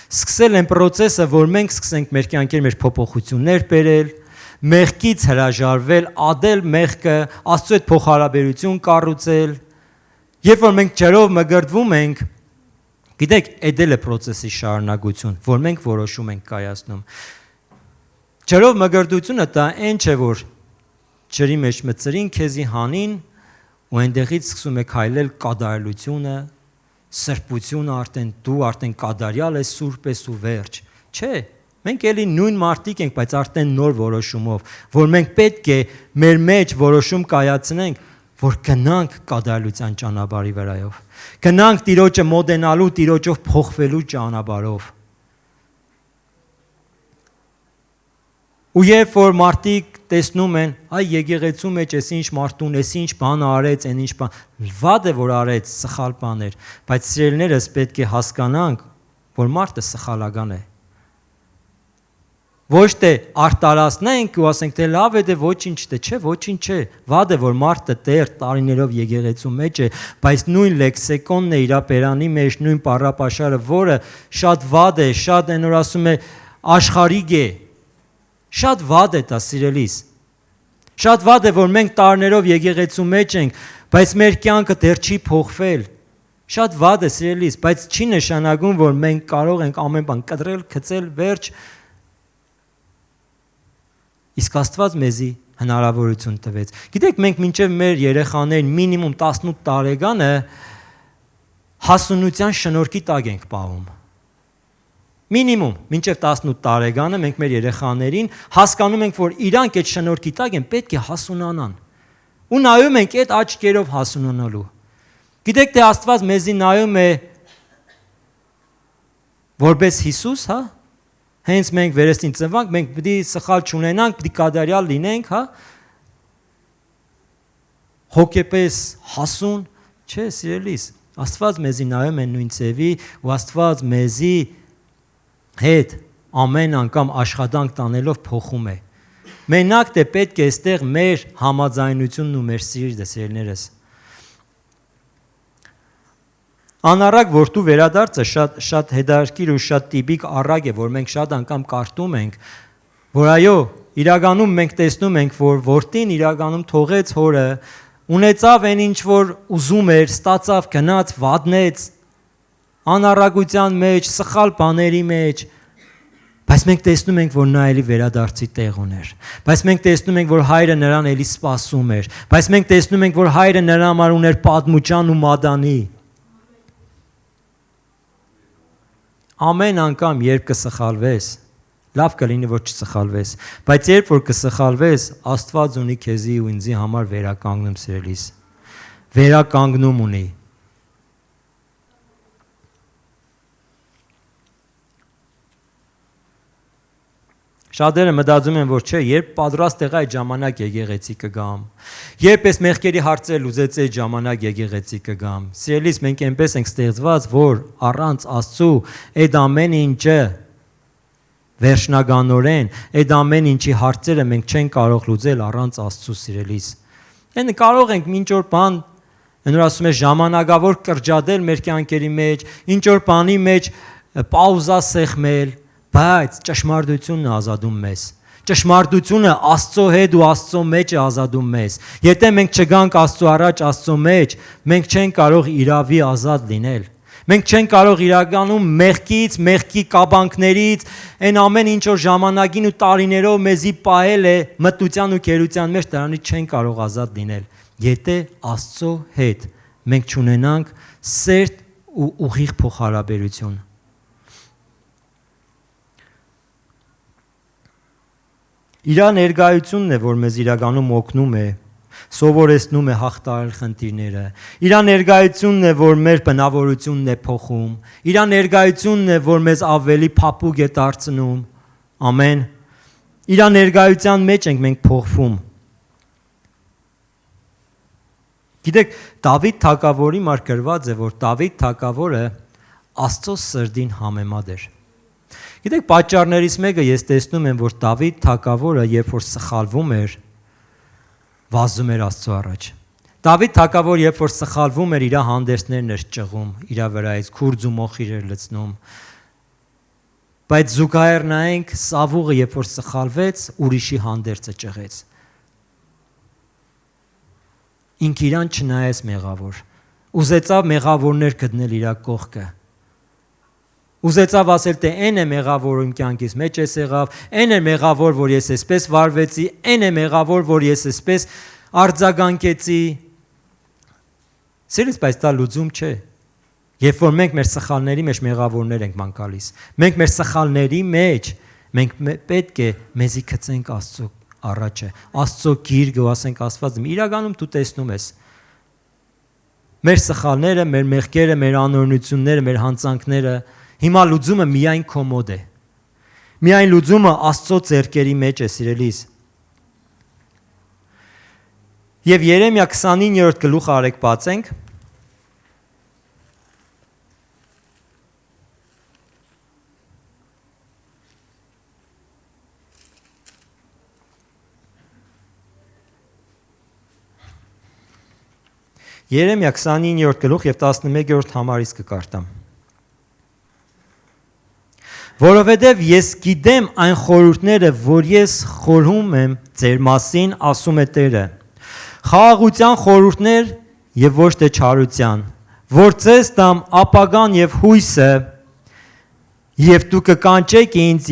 Սկսել այն process-ը, որ մենք սկսենք մեր կյանքերի մեջ փոփոխություններ բերել, մեղքից հրաժարվել, ադել մեղքը, Աստծո հետ փոխհարաբերություն կառուցել։ Երբ որ մենք ջերով մգրտվում ենք, գիտեք, այդ էլ է process-ի շարունակություն, որ մենք որոշում ենք կայացնում։ Ջերով մգրտությունը դա այն չէ, որ ջրի մեջ մծրին քեզի հանին ու այնտեղից սկսում է քայլել կատարելությունը, սրբությունը արդեն կատարյալ ես, սուրբ ես ու վերջ։ Չէ, մենք էլի նույն մարդիկ ենք, բայց արդեն նոր որոշումով, որ մենք պետք է մեր մեջ որոշում կայացնենք, որ գնանք կատարելության ճանապարհի վրայով։ Գնանք Տիրոջը մոտենալու, Տիրոջով փոխվելու ճանապարհով։ Ու երբ որ մարդիկ տեսնում են, այ եկեղեցու մեջ էս ինչ մարդուն, էս ինչ բան արեց, այն ինչ բան, վատ է որ արեց, սխալ բաներ, բայց սիրելիներս պետք է հասկանանք, որ մարդը սխալական է։ Ոչ թե արտարացնենք ու ասենք թե լավ է, դե ոչինչ դե չէ, ոչինչ չէ։ Վատ է որ մարդը տեր տարիներով եկեղեցու մեջ է, բայց նույն լեքսիկոնն է իր բերանի մեջ, նույն բառապաշարը, որը շատ վատ է, շատ են որ ասում է աշխարհիկ է։ Շատ վատ է դա, սիրելիս։ Շատ վատ է որ մենք տարիներով եկեղեցու մեջ ենք, բայց մեր կյանքը դեռ չի փոխվել։ Շատ վատ է, սիրելիս, բայց չի նշանակում, որ մենք կարող ենք ամեն բան կտրել, գցել, վերջ։ Իսկ Աստված մեզի հնարավորություն տվեց։ Գիտեք, մենք մինչև մեր երեխաներին մինիմում 18 տարեկանը հասունության շնորհքի տակ ենք պահում։ Մինիմում մինչև 18 տարեկանը մենք մեր երեխաներին հասկանում ենք, որ իրանք այդ շնորհքի տակ են, պետք է հասունանան։ Ու նայում ենք այդ աչքերով հասունանալու։ Գիտեք, թե Աստված մեզի նայում է որպես Հիսուս, հա? Հենց մենք վերստին ծնվանք, մենք պիտի սխալ չունենանք, պիտի կատարյալ լինենք, հա? Հոգեպես հասուն, չէ, սիրելիս, Աստված մեզի նայում է նույն ձևի, ու Աստված մեզի հետ ամեն անգամ աշխատանք տանելով փոխում է։ Մենակ թե պետք է այստեղ մեր համաձայնությունն ու մեր սիրտը, սիրելիներս։ Անառակ որդու վերադարձը շատ հետաքրքիր ու շատ տիպիկ առակ է, որ մենք շատ անգամ կարդում ենք, որ այո, իրականում մենք տեսնում ենք, որ որդին իրականում թողեց հորը, ունեցավ այն ինչ որ ուզում էր, ստացավ, գնաց, վատնեց, անառակության մեջ, սխալ բաների մեջ, բայց մենք տեսնում ենք, որ նա էլի վերադարձի տեղ ուներ, բայց մենք տեսնում ենք, որ հայրը նրան էլի սպասում էր, բայց մենք տեսնում ենք, որ հայրը նրա համար ուներ պատմուճան ու մադանի։ Ամեն անգամ, երբ կսխալվես, լավ կլինի, որ չսխալվես, բայց երբ որ կսխալվես, Աստված ունի քեզի ու ինձի համար վերականգնում, սիրելիս, վերականգնում ունի։ Շատերը մտածում են, որ չէ, երբ պատրաստ եղա այդ ժամանակ եկեղեցի կգամ։ Երբ այս մեղքերի հարցերը լուծեցի այդ ժամանակ եկեղեցի կգամ։ Սիրելիս, մենք այնպես ենք ստեղծված, որ առանց Աստծու այդ ամեն ինչը վերջնականորեն, այդ ամեն ինչի հարցերը մենք չենք կարող լուծել առանց Աստծու, սիրելիս։ Այն կարող ենք ինչ որ բան, նոր ասում է ժամանակավոր կրճատել մեր կյանքերի մեջ, ինչ որ բանի մեջ պաուզա սեղմել, բայց ճշմարտությունն է ազատում մեզ։ Ճշմարտությունը Աստծո հետ ու Աստծո մեջ է ազատում մեզ։ Եթե մենք չգանք Աստծո առաջ, Աստծո մեջ, մենք չենք կարող իրավի ազատ լինել։ Մենք չենք կարող իրականում մեղքից, մեղքի կաբանքներից, այն ամեն ինչ որ ժամանակին ու տարիներով մեզի պահել է մտության ու գերության մեջ, դրանից չենք կարող ազատ լինել։ Եթե Աստծո հետ մենք չունենանք սերտ ու ուղիղ փոխհարաբերություն։ Իր ներկայությունն է, որ մեզ իրականում օգնում է, սովորեցնում է հաղթահարել խնդիրները։ Իր ներկայությունն է, որ մեր բնավորությունն է փոխում։ Իր ներկայությունն է, որ մեզ ավելի փափուկ է դարձնում։ Ամեն։ Իր ներկայության մեջ ենք մենք փոխվում։ Գիտեք, Դավիթ թագավորի մար գրված է, որ Դավիթ թագավորը Աստծո սրտին համեմատ էր։ Գիտեք, պատճառներից մեկը ես տեսնում եմ, որ Դավիթ թագավորը, երբ որ սխալվում էր, վազում էր Աստծո առաջ։ Դավիթ թագավոր, երբ որ սխալվում էր, իր հանդերձներն էր ճղում, իր վրայից քուրձ ու մոխիր էր լցնում։ Բայց զուգահեռ նայենք, Սավուղը, երբ որ սխալվեց, ուրիշի հանդերձը ճղեց։ Ինք իրան չնայեց մեղավոր, ուզեցավ մեղավորներ գտնել իր կողքը։ Ուզեցավ ասել, թե այն է մեղավոր իմ կյանքից մեջ ես եղավ, այն է մեղավոր, որ ես այսպես վարվեցի, այն է մեղավոր, որ ես այսպես արձագանքեցի։ Սիրելիս, բայց դա լուծում չէ։ Երբ որ մենք մեր սխալների մեջ մեղավորներ ենք ման գալիս, մենք մեր սխալների մեջ մենք պետք է մեզի գցենք Աստծո առաջը, Աստծո գիրկը ու ասենք Աստված, իրականում դու տեսնում ես մեր սխալները, մեր մեղքերը, մեր անօրենությունները, մեր հանցանքները, հիմա լուծումը միայն քո մոտ է։ Միայն լուծումը Աստծո ձեռքերի մեջ է, սիրելիս։ Եվ Երեմիա 29-րդ գլուխը արեք բացենք։ Երեմիա 29-րդ գլուխ եւ 11-րդ համարից կկարտամ։ Որովհետև ես գիտեմ այն խորհուրդները, որ ես խորհում եմ ձեր մասին, ասում է Տերը, խաղաղության խորհուրդներ եւ ոչ թե չարության, որ ձեզ տամ ապագան եւ հույսը, եւ դու կկանչեք ինձ,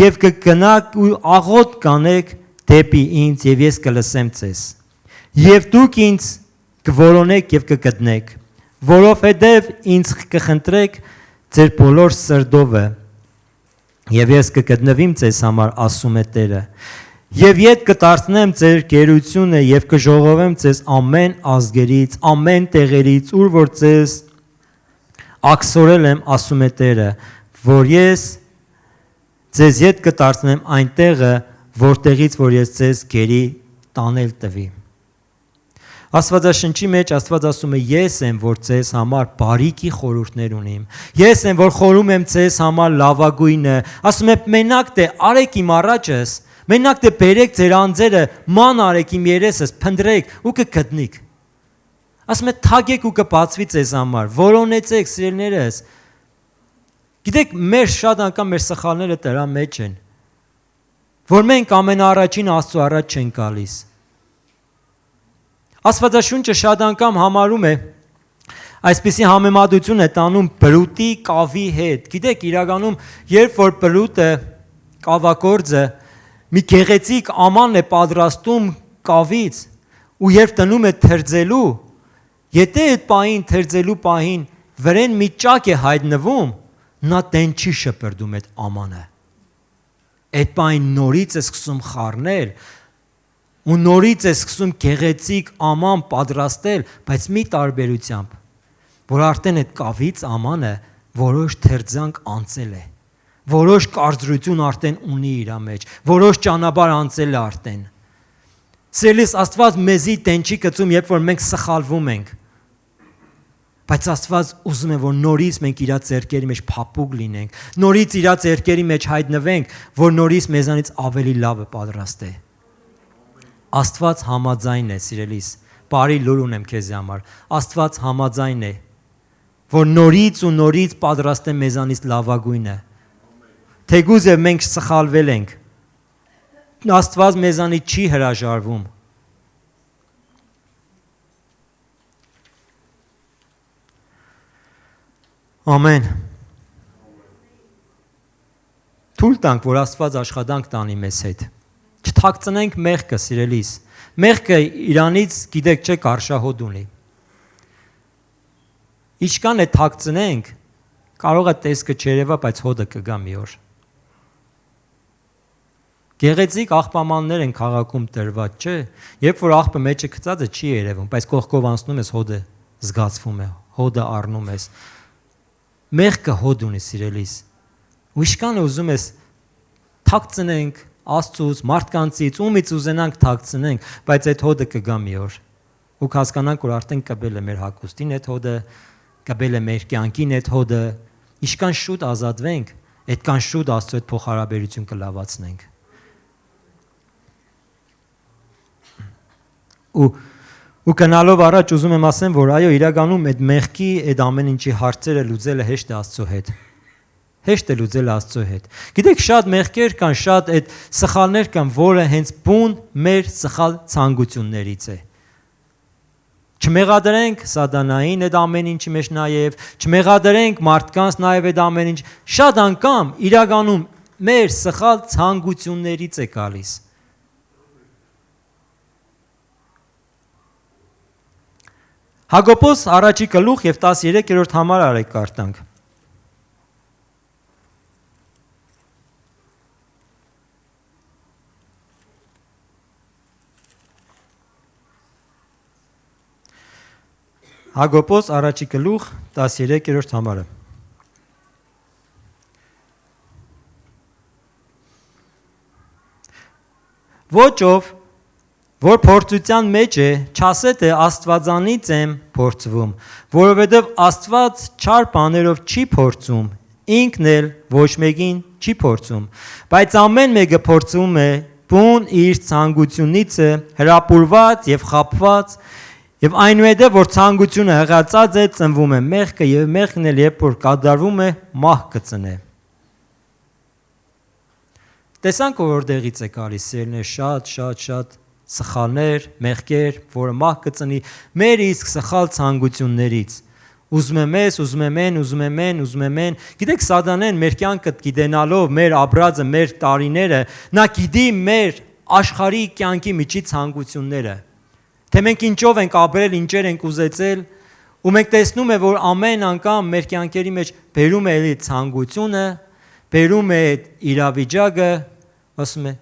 եւ կգնաք ու աղոտ կանեք դեպի ինձ, եւ ես կլսեմ ձեզ, եւ դուք ինձ կորոնեք եւ կգտնեք, որովհետև ինձ կխնդրեք ձեր բոլոր սրտովը, եւ ես կգտնվիմ ձեզ համար, ասում է Տերը, եւ ետ կդարձնեմ ձեր գերությունը եւ կժողովեմ ձեզ ամեն ազգերից, ամեն տեղերից, ուր որ ձեզ աքսորել եմ, ասում է Տերը, որ ես ձեզ ետ կդարձնեմ այն տեղը, որտեղից որ ես ձեզ գերի տանել տվի։ Աստվածաշնչի մեջ Աստված ասում է, ես եմ, որ ձեզ համար բարիքի խորհուրդներ ունիմ։ Ես եմ, որ խորհում եմ ձեզ համար լավագույնը։ Ասում է, մենակ թե արեք իմ առաջս, մենակ թե բերեք ձեր անձերը, ման արեք իմ երեսս, փնտրեք ու կգտնիք։ Ասում է, թագեք ու կբացվի ձեզ համար, որոնեցեք, սիրելիներս։ Գիտեք, մեր շատ անգամ մեր սխալները դրա մեջ են, որ մենք ամենաառաջին Աստծո առաջ չենք գալիս։ Աստվածաշունչը շատ անգամ համարում է, այսպիսի համեմատություն է տանում բրուտի կավի հետ։ Գիտեք, իրականում, երբ որ բրուտը, կավակորձը, մի գեղեցիկ աման է պատրաստում կավից, ու երբ տնում է թերձելու, եթե այդ պահին թերձելու պահին վրեն մի ճակ է հայտնվում, նա տեն չի շպրդում այդ ամանը։ Այդ պահին նորից է սկսում խառնել, ու նորից է սկսում գեղեցիկ աման պատրաստել, բայց մի տարբերությամբ, որ արդեն այդ կավից ամանը որոշ թերձանք անցել է, Որոշ կարծրություն արդեն ունի իր մեջ, որոշ ճանապարհ անցել է արդեն։ Սիրելիս, Աստված մեզի տեն չի գցում, երբ որ մենք սխալվում ենք։ Բայց Աստված ուզում է, որ նորից մենք իր ձեռքերի մեջ փափուկ լինենք, նորից իր ձեռքերի մեջ հայտնվենք, որ նորից մեզանից ավելի լավը պատրաստ է։ Աստված համաձայն է, սիրելիս, բարի լուր ունեմ քեզի համար։ Աստված համաձայն է, որ նորից ու նորից պատրաստ է մեզանից լավագույնը։ Թեգուզ է մենք սխալվել ենք, Աստված մեզանից չի հրաժարվում։ Ամեն։ Թույլ տանք, որ Աստված աշխատանք տանի մեզ հետ։ Չթաքցնենք մեղքը, սիրելիս։ Մեղքը իրանից, գիտեք, չեք արշահոտ ունի։ Ինչքան է թաքցնենք, կարող է տեսքը չերևա, բայց հոդը կգա մի օր։ Գեղեցիկ աղբամաններ են քաղաքում տրված, չէ՞։ Երբ որ աղբը մեջը գծած է, չի երևում, բայց կողքով անցնում ես, հոդը զգացվում է, հոդը առնում ես։ Մեղքը հոդ ունի, սիրելիս։ Ու ինչքան ուզում ես թաքցնենք Աստծուց, մարդկանցից, ումից ուզենանք թաքցնենք, բայց այդ հոդը կգա մի օր։ Ու կհասկանանք, որ արդեն կբել է մեր հագուստին այդ հոդը, կբել է մեր կյանքին այդ հոդը։ Ինչքան շուտ ազատվենք, այդքան շուտ Աստծո հետ փոխհարաբերություն կլավացնենք։ Ու գնալով առաջ ուզում եմ ասեմ, որ այո, իրականում այդ մեղքի, այդ ամեն ինչի հարցերը լուծելը հեշտ է Աստծո հետ։ Հեշտ է լուծել Աստծո հետ։ Գիտեք, շատ մեղքեր կան, շատ այդ սխալներ կան, որը հենց բուն մեր սխալ ցանկություններից է։ Չմեղադրենք սատանային այդ ամեն ինչի մեջ նաև, չմեղադրենք մարդկանց նաև այդ ամեն ինչ, շատ անգամ իրականում մեր սխալ ցանկություններից է գալիս։ Հակոբոս առաջի գլուխ եւ 13-րդ համար արեք կարդանք։ Հակոբոս առաջի գլուխ 13-րդ համարը։ Ոչով որ փորձության մեջ է, չասե թե Աստվածանից եմ փորձվում, որովհետև Աստված չար բաներով չի փորձում, ինքն էլ ոչ մեկին չի փորձում, բայց ամեն մեկը փորձում է բուն իր ցանկությունից հրապուրված եւ խաբված, եւ այնուհետև որ ցանկությունը հղացած է, ծնվում է մեղքը եւ մեղքն էլ երբ որ կատարվում է, մահ կծնե։ Տեսանք որտեղից է գալիս սերներ շատ սխալներ, մեղքեր, որը մահ կծնի մեր իսկ սխալ ցանկություններից։ Ուզում եմ, գիտեք սատանեն մեր կյանքը գիտենալով, մեր ապրածը, մեր տարիները, նա գիտի մեր աշխարհի կյանքի միջի ցանկությունները։ Թե մենք ինչով ենք ապրել, ինչեր ենք ուզեցել, ու մենք տեսնում ենք, որ ամեն անգամ մեր կյանքերի մեջ բերում է էլի ցանկությունը, բերում է իրավիճակը, ասում է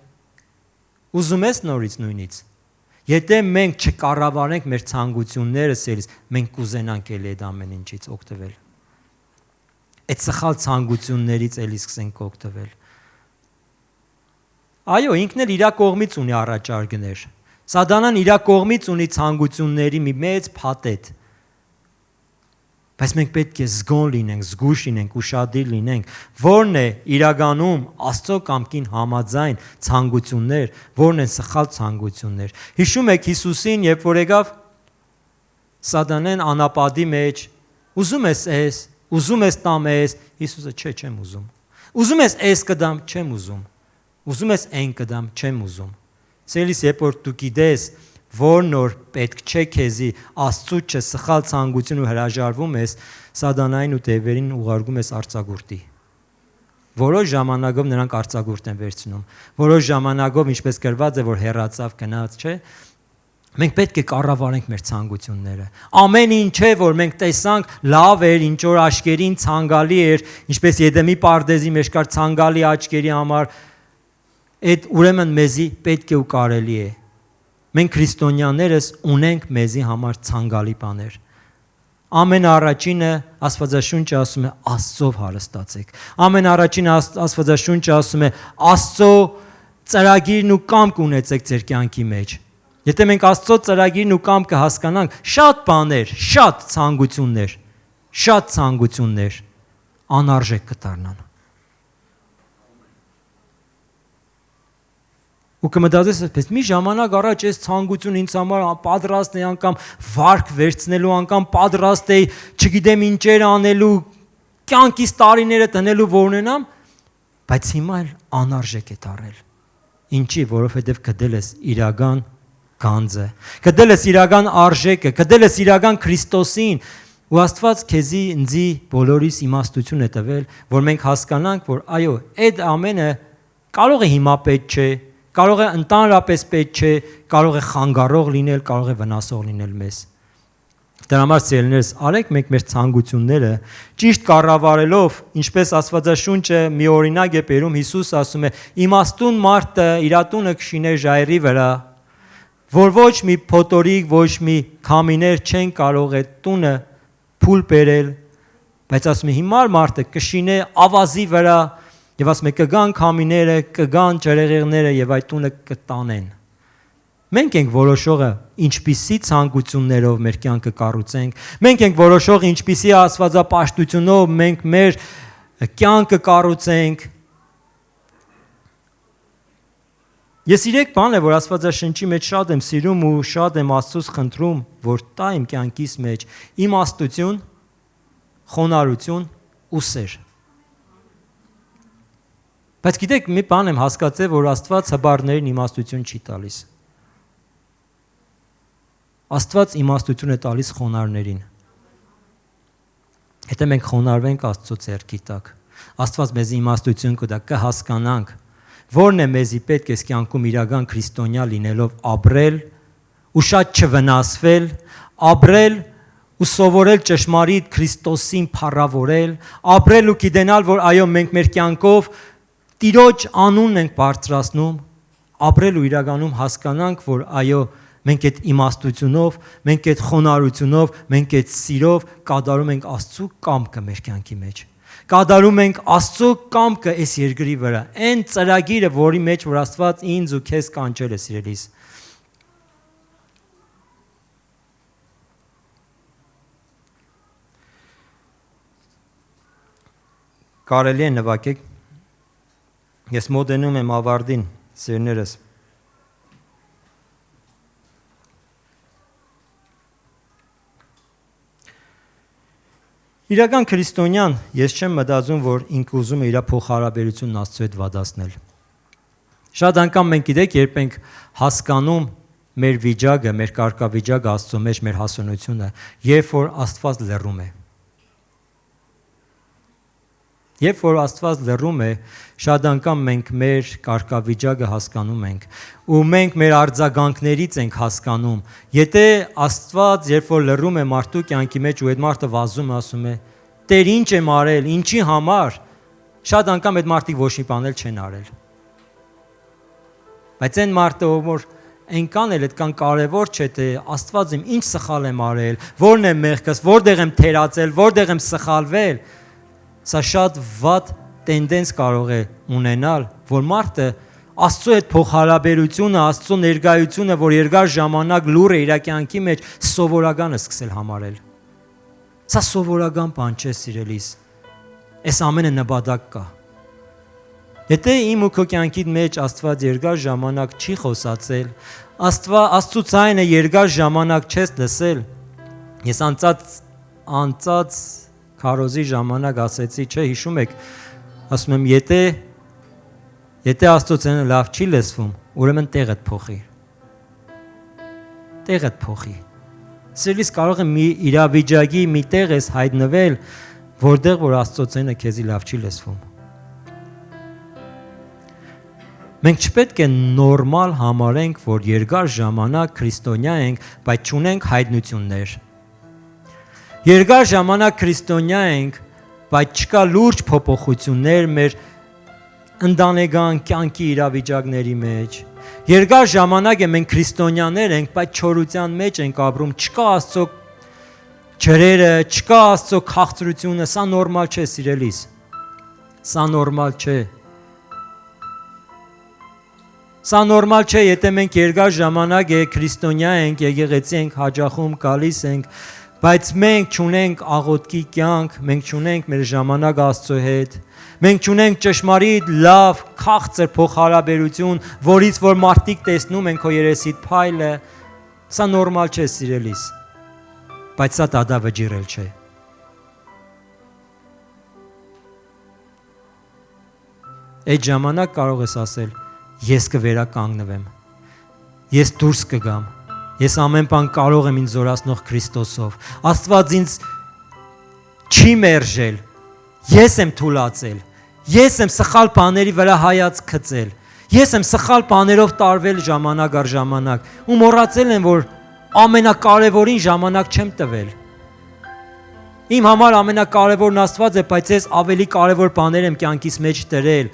ուզում ես նորից նույնից։ Եթե մենք չկառավարենք մեր ցանկությունները, սերից, մենք կուզենանք էլի այդ ամեն ինչից օգտվել։ Այդ սխալ ցանկություններից էլի սկսենք օգտվել։ Այո, ինքն էլ իր կողմից ունի առաջարկներ։ Սատանան իր կողմից ունի ցանկությունների մի մեծ փաթեթ։ Բայց մենք պետք է զգոն լինենք, զգույշ լինենք, ուշադիր լինենք, որն է իրականում Աստծո կամքին համաձայն ցանկություններ, որն են սխալ ցանկություններ։ Հիշում եք Հիսուսին, երբ որ եկավ սատանեն անապատի մեջ, ուզում ես տամ ես, Հիսուսը չէ, չեմ ուզում։ Ուզում ես այս կդամ, չեմ ուզում։ Ուզում ես այն կդամ, չեմ ուզում։ Սիրելիս, երբ որ դու գիտես, որ նոր պետք չէ քեզի Աստծուց սխալ ցանկություն ու հրաժարվում ես, սատանային ու դևերին ուղարկում ես արձագուրտի։ Որոշ ժամանակով նրանք արձագուրտ են վերցնում։ Որոշ ժամանակով, ինչպես գրված է, որ հեռացավ գնաց, չէ՞։ Մենք պետք է կառավարենք մեր ցանկությունները։ Ամեն ինչը, որ մենք տեսանք, լավ էր, ինչ որ աչքերին ցանկալի էր, ինչպես Եդեմի պարդեզի մեջ կար ցանկալի աչքերի համար, այդ ուրեմն մեզի պետք է ու կարելի է։ Մենք քրիստոնյաներս ունենք մեզի համար ցանկալի բաներ։ ամենաառաջինը Աստվածաշունչը ասում է Աստծով հարստացեք։ Ամենաառաջինը Աստվածաշունչը ասում է Աստծո ծրագիրն ու կամք ունեցեք ձեր կյանքի մեջ։ Եթե մենք Աստծո ծրագիրն ու կամքը հասկանանք, շատ բաներ, շատ ցանկություններ անարժեք կդառնան։ Ու կմտածես այսպես, մի ժամանակ առաջ այս ցանկություն ինձ համար պատրաստ էի անգամ վարկ վերցնելու, անգամ պատրաստ էի, չգիտեմ ինչեր անելու, կյանքից տարիները տնելու, որ ունենամ, բայց հիմա էլ անարժեք է դառել։ Ինչի, որովհետև գտել ես իրական գանձը, գտել ես իրական արժեքը, գտել ես իրական Քրիստոսին, ու Աստված քեզի ինձի բոլորիս իմաստություն է տվել, որ մենք հասկանանք, որ այո, այդ ամենը կարող է հիմա պետք չէ, կարող է ընդհանրապես պետք չէ, կարող է խանգարող լինել, կարող է վնասող լինել մեզ։ Դրա համար սիրելիներս, արեք մենք մեր ցանկությունները ճիշտ կառավարելով, ինչպես Աստվածաշունչը մի օրինակ է բերում, Հիսուս ասում է. իմաստուն մարդը իր տունը կշիներ ժայռի վրա, որ ոչ մի փոթորիկ, ոչ մի քամիներ չեն կարող է տունը փուլ բերել, բայց ասում է հիմար մարդը կշինե ավազի վրա, եւ ասում է կգան քամիները, կգան ջրեղեղները եւ այդ տունը կտանեն։ Մենք ենք որոշողը ինչպիսի ցանկություններով մեր կյանքը կառուցենք, մենք ենք որոշողը ինչպիսի աստվածապաշտությունով մենք մեր կյանքը կառուցենք։ Ես իրեք բան է, որ Աստվածաշնչի մեջ շատ եմ սիրում ու շատ եմ Աստծուց խնդրում, որ տա իմ կյանքիս մեջ իմաստություն, խոնարհություն ու սեր։ Բայց գիտեք, մի բան եմ հասկացել, որ Աստված հբարներին իմաստություն չի տալիս։ Աստված իմաստություն է տալիս խոնարհներին։ Եթե մենք խոնարհվենք Աստծո ձեռքի տակ, Աստված մեզ իմաստություն կտա, կհասկանանք, որն է մեզի պետք է կյանքում իրական քրիստոնյա լինելով ապրել ու շատ չվնասվել, ապրել ու սովորել ճշմարիտ Քրիստոսին փառավորել, ապրել ու գիտենալ, որ այո, մենք մեր կյանքով Տիրոջ անունն ենք բարձրացնում, ապրել ու իրականում հասկանանք, որ այո, մենք այդ իմաստությունով, մենք այդ խոնարհությունով, մենք այդ սիրով կատարում ենք Աստծո կամքը մեր կյանքի մեջ։ Կատարում ենք Աստծո կամքը այս երկրի վրա, այն ծրագիրը, որի մեջ որ Աստված ինձ ու քեզ կանչել է, սիրելիս։ Կարելի է նվագեք։ Ես մոտենում եմ ավարտին, սիրներս։ Իրական քրիստոնյան, ես չեմ մտածում, որ ինքը ուզում է իր փոխհարաբերությունն Աստծո հետ վատացնել։ Շատ անգամ մենք գիտեք, երբ ենք հասկանում մեր վիճակը, մեր կարգավիճակը Աստծո մեջ, մեր հասունությունը, երբ որ Աստված լռում է։ Երբ որ Աստված լռում է, շատ անգամ մենք մեր կարգավիճակը հասկանում ենք ու մենք մեր արձագանքներից ենք հասկանում։ Եթե Աստված, երբ որ լռում է մարդու կյանքի մեջ ու այդ մարդը վազում է, ասում է. «Տեր, ինչ եմ արել, ինչի համար», շատ անգամ այդ մարդիկ ոչ մի բան էլ չեն արել։ Բայց այն մարդը, որ այնքան էլ այդքան կարևոր չէ, թե Աստված իմ ինչ սխալ եմ արել, որն է մեղքս, որտեղ եմ թերացել, որտեղ եմ սխալվել, սա շատ վատ տենդենս կարող է ունենալ, որ մարդը Աստծո հետ փոխհարաբերությունը, Աստծո ներկայությունը, որ երկար ժամանակ լուր է իր կյանքի մեջ, սովորական է սկսել համարել։ Սա սովորական բան չէ, սիրելիս։ Այս ամենը նպատակ կա։ Եթե իմ ու քո կյանքի մեջ Աստված երկար ժամանակ չի խոսացել, Աստծո ձայնը երկար ժամանակ չես լսել, ես անցած քարոզի ժամանակ ասեցի, չէ, հիշում եք, ասում եմ, եթե Աստծո ձայնը լավ չի լսվում, ուրեմն տեղդ փոխի։ Տեղդ փոխի։ Սիրելիս, կարող է մի իրավիճակի մի տեղ ես հայտնվել, որտեղ որ Աստծո ձայնը քեզի լավ չի լսվում։ Մենք չպետք է նորմալ համարենք, որ երկար ժամանակ քրիստոնյա ենք, բայց չունենք հայտնություններ։ Երկար ժամանակ քրիստոնյա ենք, բայց չկա լուրջ փոփոխություններ մեր ընտանեկան կյանքի իրավիճակների մեջ։ Երկար ժամանակ է մենք քրիստոնյաներ ենք, բայց չորության մեջ ենք ապրում, ջրերը, չկա Աստծո քաղցրությունը, սա նորմալ չէ, սիրելիս։ Սա նորմալ չէ։ Սա նորմալ չէ, եթե մենք երկար ժամանակ քրիստոնյա ենք, եկեղեցի ենք, հաճախում գալիս ենք, բայց մենք չունենք աղոթքի կյանք, մենք չունենք մեր ժամանակ Աստծո հետ, մենք չունենք ճշմարիտ լավ քաղցր փոխհարաբերություն, որից որ մարդիկ տեսնում են քո երեսիդ փայլը, սա նորմալ չէ, սիրելիս, բայց սա դադավճիռել չէ։ Այդ ժամանակ կարող ես ասել, ես կվերականգնվեմ, ես դուրս կգամ, ես ամեն բան կարող եմ ինձ զորացնող Քրիստոսով, Աստված ինձ չի մերժել, ես եմ թուլացել, ես եմ սխալ բաների վրա հայացք գցել, ես եմ սխալ բաներով տարվել ժամանակ առ ժամանակ ու մոռացել եմ, որ ամենակարևորին ժամանակ չեմ տվել։ Իմ համար ամենակարևորն Աստված է, բայց ես ավելի կարևոր բաներ եմ կյանքիս մեջ դրել։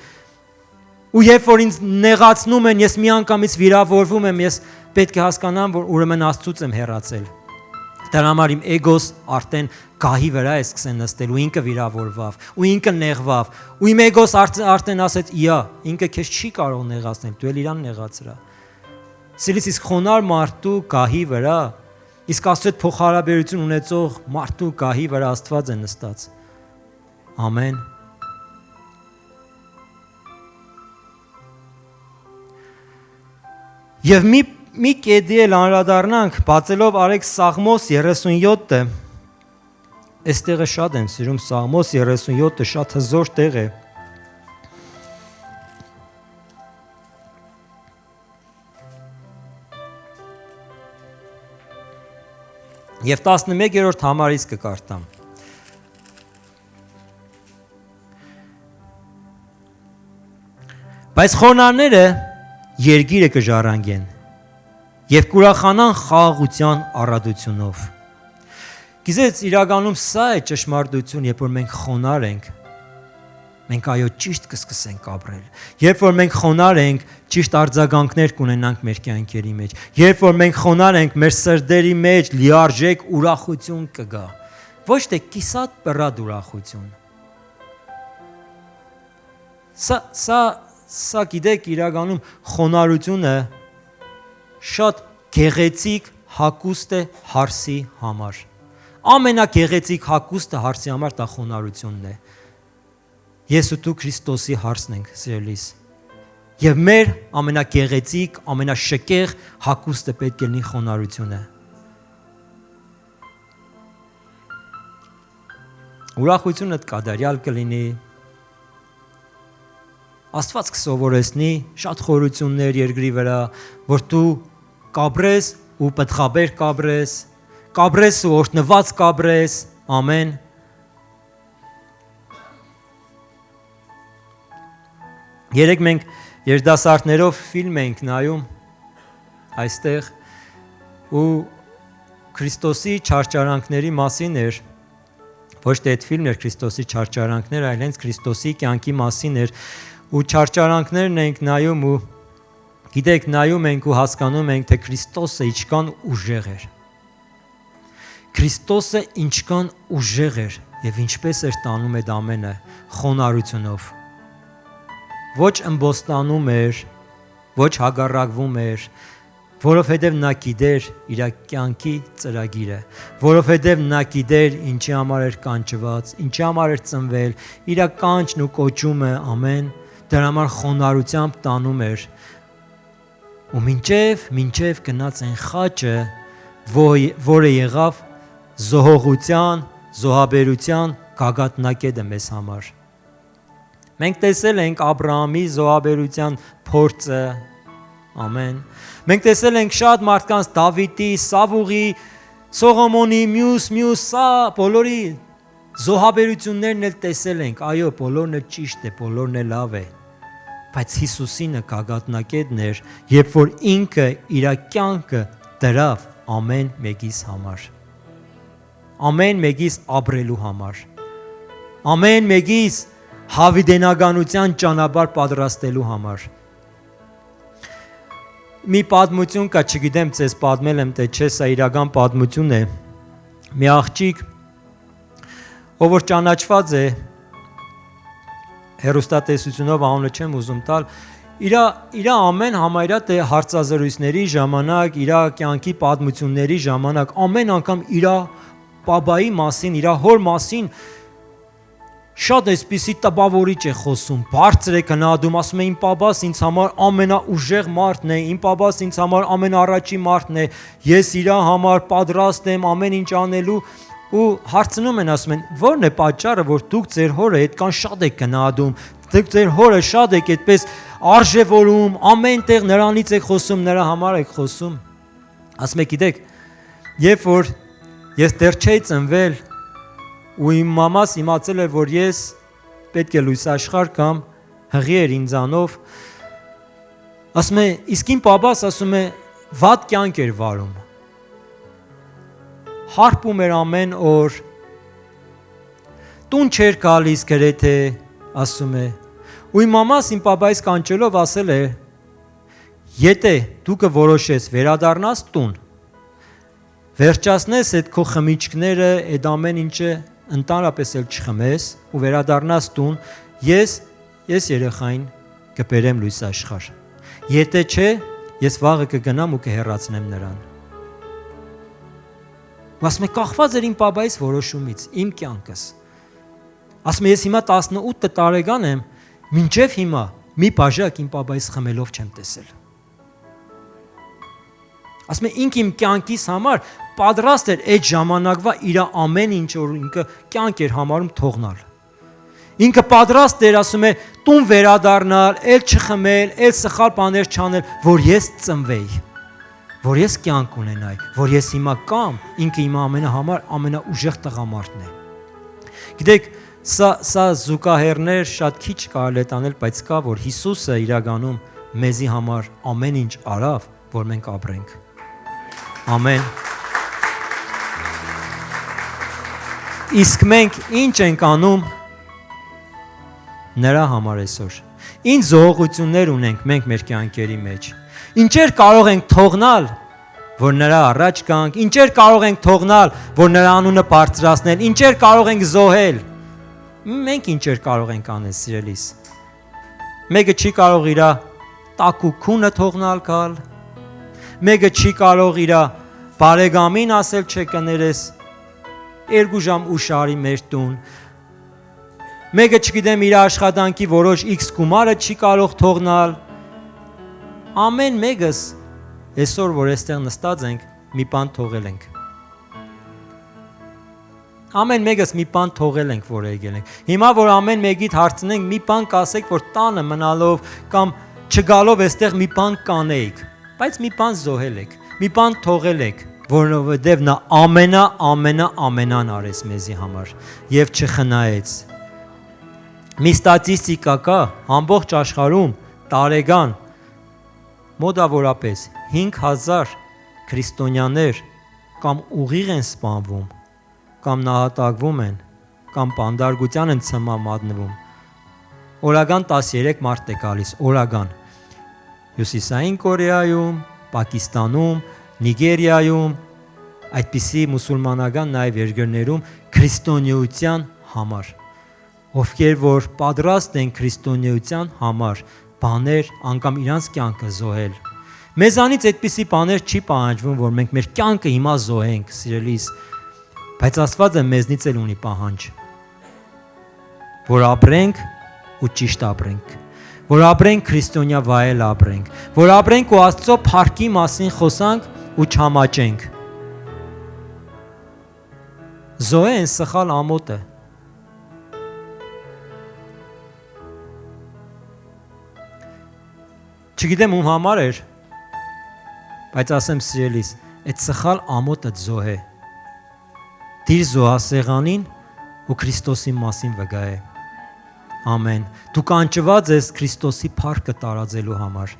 Ու երբ որ ինձ նեղացնում են, ես միանգամից վիրավորվում եմ, ես պետք է հասկանամ, որ ուրեմն Աստծուց եմ հեռացել։ Դրա համար իմ էգոս արդեն գահի վրա է սկսեն նստել ու ինքը վիրավորվավ, ու ինքը նեղվավ, ու իմ էգոս արդեն ասեց՝ «Իա, ինքը քեզ չի կարող նեղացնել, դու էլ իրան նեղացրա»։ Սիրելիս, իսկ խոնար մարդու գահի վրա, իսկ Աստծո հետ փոխհարաբերություն ունեցող մարդու գահի վրա Աստված է նստած։ Ամեն։ Եվ մի կետի էլ անդրադառնանք, բացելով արեք Սաղմոս 37-ը, այստեղը շատ եմ սիրում, Սաղմոս 37-ը շատ հզոր տեղ է։ Եվ 11-րդ համարից կկարտամ։ Բայց խոնարհները երգիրը կժառանգեն եւ կուրախանան խաղաղության առատությունով։ Գիտես, իրականում սա է ճշմարտություն, երբ որ մենք խոնարհ ենք, մենք այո ճիշտ կսկսենք ապրել։ Երբ որ մենք խոնարհ ենք, ճիշտ արձագանքներ կունենանք մեր կյանքերի մեջ։ Երբ որ մենք խոնարհ ենք, մեր սրտերի մեջ լիարժեք ուրախություն կգա։ Ոչ թե կիսատ պռատ ուրախություն։ Սա գիտեք, իրականում խոնարհությունը շատ գեղեցիկ հագուստ է հարսի համար։ Ամենագեղեցիկ հագուստը հարսի համար դա խոնարհությունն է։ Ես ու դու Քրիստոսի հարսն ենք, սիրելիս։ Եվ մեր ամենագեղեցիկ, ամենաշքեղ հագուստը պետք է լինի խոնարհությունը։ Ուրախությունը կատարյալ կլինի։ Աստված կսովորեցնի շատ խորություններ երկրի վրա, որ դու կաբրես ու պտղաբեր կաբրես ու օրհնված կաբրես, ամեն։ Երեք մենք երիտասարդներով ֆիլմ ենք նայում այստեղ ու Քրիստոսի չարչարանքների մասին էր, ոչ թե այդ ֆիլմն էր Քրիստոսի չարչարանքները, այլ հենց Քրիստոսի կյանքի մասին էր ու չարչարանքներն ենք նայում ու գիտեք, նայում ենք ու հասկանում ենք, թե Քրիստոսը ինչքան ուժեղ էր։ Քրիստոսը ինչքան ուժեղ էր եւ ինչպես էր տանում այդ ամենը խոնարհությունով։ Ոչ ըմբոստանում էր, ոչ հագարակվում էր, որովհետև նա գիտեր իր կյանքի ծրագիրը, որովհետև նա գիտեր ինչի համար էր կանչված, ինչի համար էր ծնվել, իր կանչն ու կոչումը, ամեն, դրա համար խոնարհությամբ տանում էր։ Ու մինչև գնաց այն խաչը, որը եղավ զոհողության, զոհաբերության գագաթնակետը մեզ համար։ Մենք տեսել ենք Աբրահամի զոհաբերության փորձը, ամեն։ Մենք տեսել ենք շատ մարդկանց Դավիթի, Սավուղի, Սողոմոնի, մյուս սա բոլորի զոհաբերություններն էլ տեսել ենք, այո, բոլորն էլ ճիշտ է, բոլորն էլ լավ է, բայց Հիսուսինը գագաթնակետն էր, երբ որ ինքը իր կյանքը դրավ ամեն մեկիս համար, ամեն մեկիս ապրելու համար, ամեն մեկիս հավիտենականության ճանապարհ պատրաստելու համար։ Մի պատմություն կա, չգիտեմ, ձեզ պատմել եմ, թե չէ, սա իրական պատմություն է։ մի աղջիկ, ով որ ճանաչված է հեռուստատեսությունով, անունը չեմ ուզում տալ, իր ամեն համարյա հարցազրույցների ժամանակ, իր կյանքի պատմությունների ժամանակ, ամեն անգամ իր պապայի մասին, իր հոր մասին շատ այսպիսի տպավորիչ է խոսում, բարձր է գնահատում, ասում է իմ պապաս ինձ համար ամենաուժեղ մարդն է, իմ պապաս ինձ համար ամենաառաջի մարդն է, ես իր համար պատրաստ եմ ամեն ինչ անելու ու հարցնում են, ասում են, ո՞րն է պատճառը, որ դուք ձեր հորը այդքան շատ եք գնահատում, դուք ձեր հորը շատ եք այդպես արժևորում, ամեն տեղ նրանից եք խոսում, նրա համար եք խոսում։ Ասում եք, գիտեք, երբ որ ես դեռ չէի ծնվել ու իմ մամաս իմացել էր, որ ես պետք է լույս աշխարհ կամ հղի էր ինձանով, ասում է, իսկ իմ պապաս ասում է, վատ կյանք էր վարում, հարբում էր ամեն օր, տուն չէր գալիս գրեթե, ասում է, ու իմ մամաս իմ պապայից կանչելով ասել է, եթե դու կորոշես վերադառնաս տուն, վերջացնես այդ քո խմիչքները, այդ ամեն ինչը ընդհանրապես էլ չխմես ու վերադառնաս տուն, ես երեխային կբերեմ լույս աշխարհ։ Եթե չէ, ես վաղը կգնամ ու կհեռացնեմ նրան։ Ասում է, կախված էր իմ պապայից որոշումից, իմ կյանքս։ Ասում է, ես հիմա 18 տարեկան եմ, մինչև հիմա մի բաժակ իմ պապայից խմելով չեմ տեսել։ Ասում է, ինք իմ կյանքիս համար պատրաստ էր այդ ժամանակվա իր ամեն ինչ, որ ինքը կյանք էր համարում թողնալ։ Ինքը պատրաստ էր, ասում է, տուն վերադառնալ, էլ չխմել, էլ սխալ բաներ չանել, որ ես ծնվեի, որ ես կյանք ունենայի, որ ես հիմա կամ, ինքը իմ ամենաուժեղ տղամարդն է։ Գիտեք, սա զուգահեռներ շատ քիչ կարելի է տանել, բայց կա, որ Հիսուսը իրականում մեզի համար ամեն ինչ արավ, որ մենք ապրենք։ Ամեն։ Իսկ մենք ինչ ենք անում նրա համար այսօր։ Ինչ զողողություններ ունենք մենք մեր կյանքերի մեջ։ Ինչեր կարող ենք թողնալ, որ նրա առաջ գանք, ինչեր կարող ենք թողնալ, որ նրա անունը բարձրացնել, ինչեր կարող ենք զոհել։ Մենք ինչեր կարող ենք անել, սիրելիս։ Մեկը չի կարող իր տակուքունը թողնալ գալ, մեկը չի կարող իր բարեկամին ասել չէ կներես 2 ժամ ուշ արի մեր տուն, մեկը չգիտեմ իր աշխատանքի որոշ X գումարը չի կարող թողնալ, ամեն մեկս այսօր որ այստեղ նստած ենք մի բան թողել ենք, ամեն մեկս մի բան թողել ենք, որ եկել ենք, հիմա որ ամեն մեկիդ հարցնենք մի բան կասեք, որ տանը մնալով կամ չգալով այստեղ մի բան կանեիք, բայց մի բան զոհել եք, մի բան թողել եք, որովհետև նա ամենան արեց մեզի համար եւ չխնայեց։ Մի ստատիստիկա կա, ամբողջ աշխարհում տարեկան մոտավորապես 5000 քրիստոնյաներ կամ ուղիղ են սպանվում, կամ նահատակվում են, կամ բանդարգության են ցմամատնվում։ Օրական 13 մարդ է գալիս, օրական։ Հյուսիսային Կորեայում, Պակիստանում, Նիգերիայում, այդպիսի մուսուլմանական նաև երկրներում քրիստոնեության համար, ովքեր որ պատրաստ են քրիստոնեության համար բաներ անգամ իրանց կյանքը զոհել։ Մեզանից այդպիսի բաներ չի պահանջվում, որ մենք մեր կյանքը հիմա զոհենք, սիրելիս, բայց Աստվածը մեզնից էլ ունի պահանջ, որ ապրենք ու ճիշտ ապրենք, որ ապրենք քրիստոնյա վայել ապրենք, որ ապրենք ու Աստծո փառքի մասին խոսանք ու չհամաճենք։ Զոհեն սխալ ամոթը։ Չգիտեմ ում համար էր, բայց ասեմ սիրելիս, այդ սխալ ամոթը զոհե։ Դիր զոհասեղանին ու Քրիստոսի մասին վկայե։ Ամեն։ Դու կանչված ես Քրիստոսի փառքը տարածելու համար։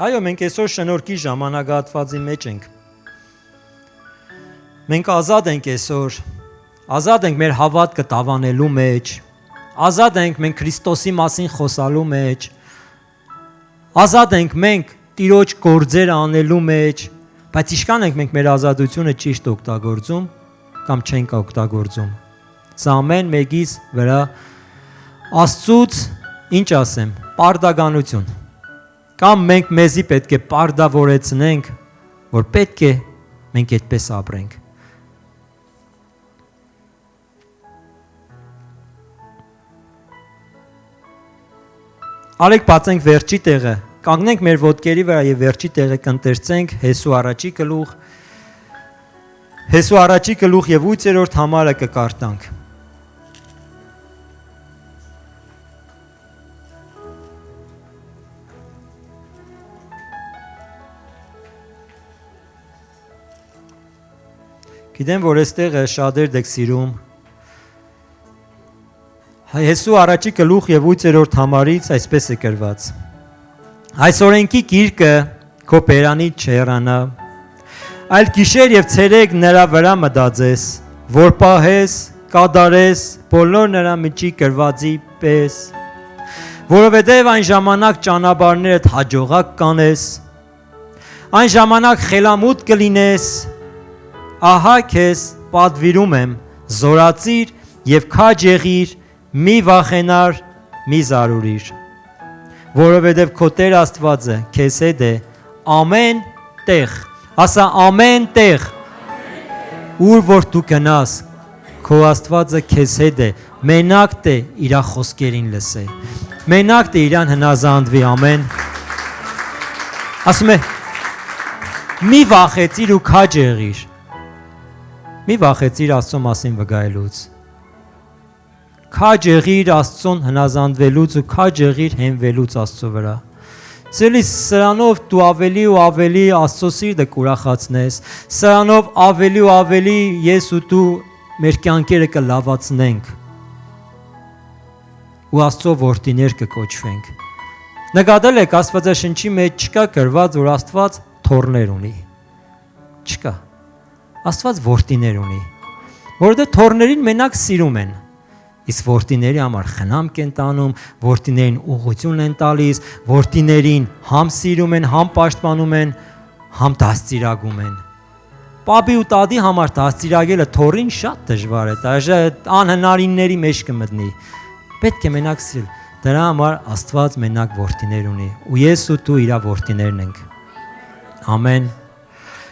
Այո, մենք այսօր շնորհքի ժամանակահատվածի մեջ ենք։ Մենք ազատ ենք այսօր, ազատ ենք մեր հավատքը տավանելու մեջ, ազատ ենք մենք Քրիստոսի մասին խոսալու մեջ, Ազատ ենք մենք Տիրոջ գործերը անելու մեջ, բայց ինչքան ենք մենք մեր ազատությունը ճիշտ օգտագործում կամ չենք օգտագործում։ Սա ամեն մեկից վրա Աստծուց ինչ ասեմ, պարտականություն։ Կամ մենք մեզի պետք է պարտավորեցնենք, որ պետք է մենք այդպես ապրենք։ Արեք բացենք վերջի տեղը, կանգնենք մեր ոտքերի վրա եւ վերջի տեղը կընտրեցենք Հեսու առաջի գլուխ, Հեսու առաջի գլուխ եւ 8-րդ համարը կկարտանք։ Գիտեմ, որ այստեղը շատեր դեք սիրում։ Հեսու առաջի գլուխ եւ 8-րդ համարից այսպես է գրված. Այս օրենքի գիրկը քո բերանից չհեռանա, այլ գիշեր եւ ցերեկ նրա վրա մտածես, որ պահես, կատարես բոլոր նրա միջի գրվածի պես, որովհետեւ այն ժամանակ ճանապարհներդ հաջողակ կանես, այն ժամանակ խելամուտ կլինես, ահա քեզ պատվիրում եմ, զորացիր եւ քաջ եղիր, մի վախենար, մի զարուրիր, որովհետև քո Տեր Աստվածը քեզ հետ է ամեն տեղ, ասա ամեն տեղ, ուր որ դու գնաս, քո Աստվածը քեզ հետ է, մենակ թե իր խոսքերին լսե, մենակ թե իրան հնազանդվի, ամեն, ասում է, մի վախեցիր ու քաջ եղիր, մի վախեցիր Աստծո մասին վկայելուց, քաջ եղիր Աստծուն հնազանդվելուց ու քաջ եղիր հենվելուց Աստծո վրա։ Սիրելի, սրանով դու ավելի ու ավելի Աստծո սիրտը կուրախացնես, սրանով ավելի ու ավելի ես ու դու մեր կյանքերը կլավացնենք ու Աստծո որդիներ կկոչվենք։ Նկատել եք Աստվածաշնչի մեջ չկա գրված, որ Աստված թոռներ ունի։ Չկա։ Աստված որդիներ ունի, որովհետև թոռներին մենակ սիրում են, իսկ որդիների համար խնամք են տանում, որդիներին ուղղություն են տալիս, որդիներին համ սիրում են, համ պաշտպանում են, համ դաստիարակում են։ Պապի ու տատի համար դաստիարակելը թոռին շատ դժվար է, դա անհնարինների մեջ կմտնի։ Պետք է մենակ սիրել։ Դրա համար Աստված մենակ որդիներ ունի, ու ես ու դու իր որդիներն ենք։ Ամեն։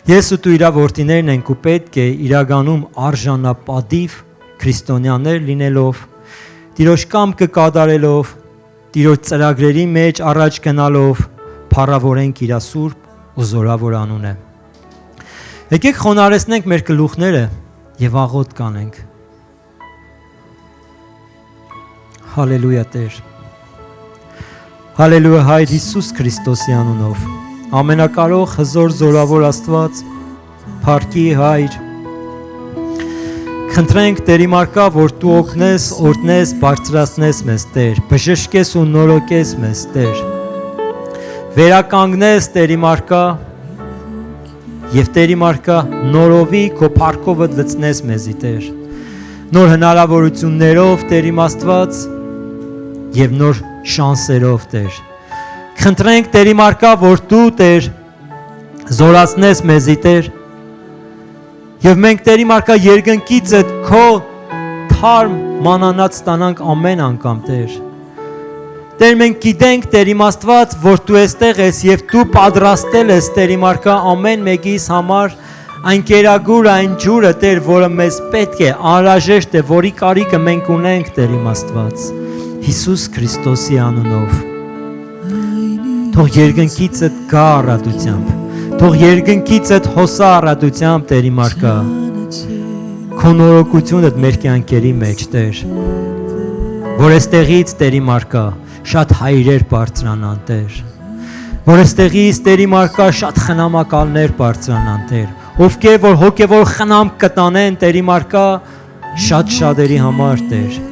Ես ու դու իր որդիներն ենք ու պետք է իրականում արժանապատիվ քրիստոնյաներ լինելով, Տիրոջ կամքը կատարելով, Տիրոջ ծրագրերի մեջ առաջ գնալով, փառավորենք իր սուրբ ու զորավոր անունը։ Եկեք խոնարհեցնենք մեր գլուխները եւ աղոթ կանենք։ Հալելույա Տեր։ Հալելույա Հայր Հիսուս Քրիստոսի անունով։ Ամենակարող հզոր զորավոր Աստված, Փառքի Հայր, խնդրենք Տերի մարկա, որ դու օգնես, օրհնես, բարձրացնես մեզ Տեր, բժշկես ու նորոգես մեզ Տեր, վերականգնես Տերի մարկա եւ Տերի մարկա նորովի քո փառքովը լցնես մեզի Տեր, նոր հնարավորություններով Տեր իմ Աստված եւ նոր շանսերով Տեր։ Խնդրենք Տերի մարկա, որ դու Տեր զորացնես մեզի Տեր եւ մենք Տերի մարկա երկնքիցը քո թարմ մանանած ստանանք ամեն անգամ Տեր։ Տեր մենք գիտենք Տեր իմ Աստված, որ դու այստեղ ես եւ դու պատրաստել ես Տերի մարկա ամեն մեկիս համար այն կերագուր, այն ջուրը Տեր, որը մեզ պետք է, անհրաժեշտ է, որի կարիքը մենք ունենք Տեր իմ Աստված, Հիսուս Քրիստոսի անունով։ Թող երկնքիցդ գա առատությամբ, թող երկնքիցդ հոսա առատությամբ Տերի մարկա, քո նորոգությունդ մեր կյանքերի մեջ Տեր, որ այստեղից Տերի մարկա շատ հայրեր բարձրանան Տեր, որ այստեղից Տերի մարկա շատ խնամակալներ բարձրանան Տեր, ովքեր որ հոգևոր խնամք կտանեն Տերի մարկա շատ շատերի համար Տեր,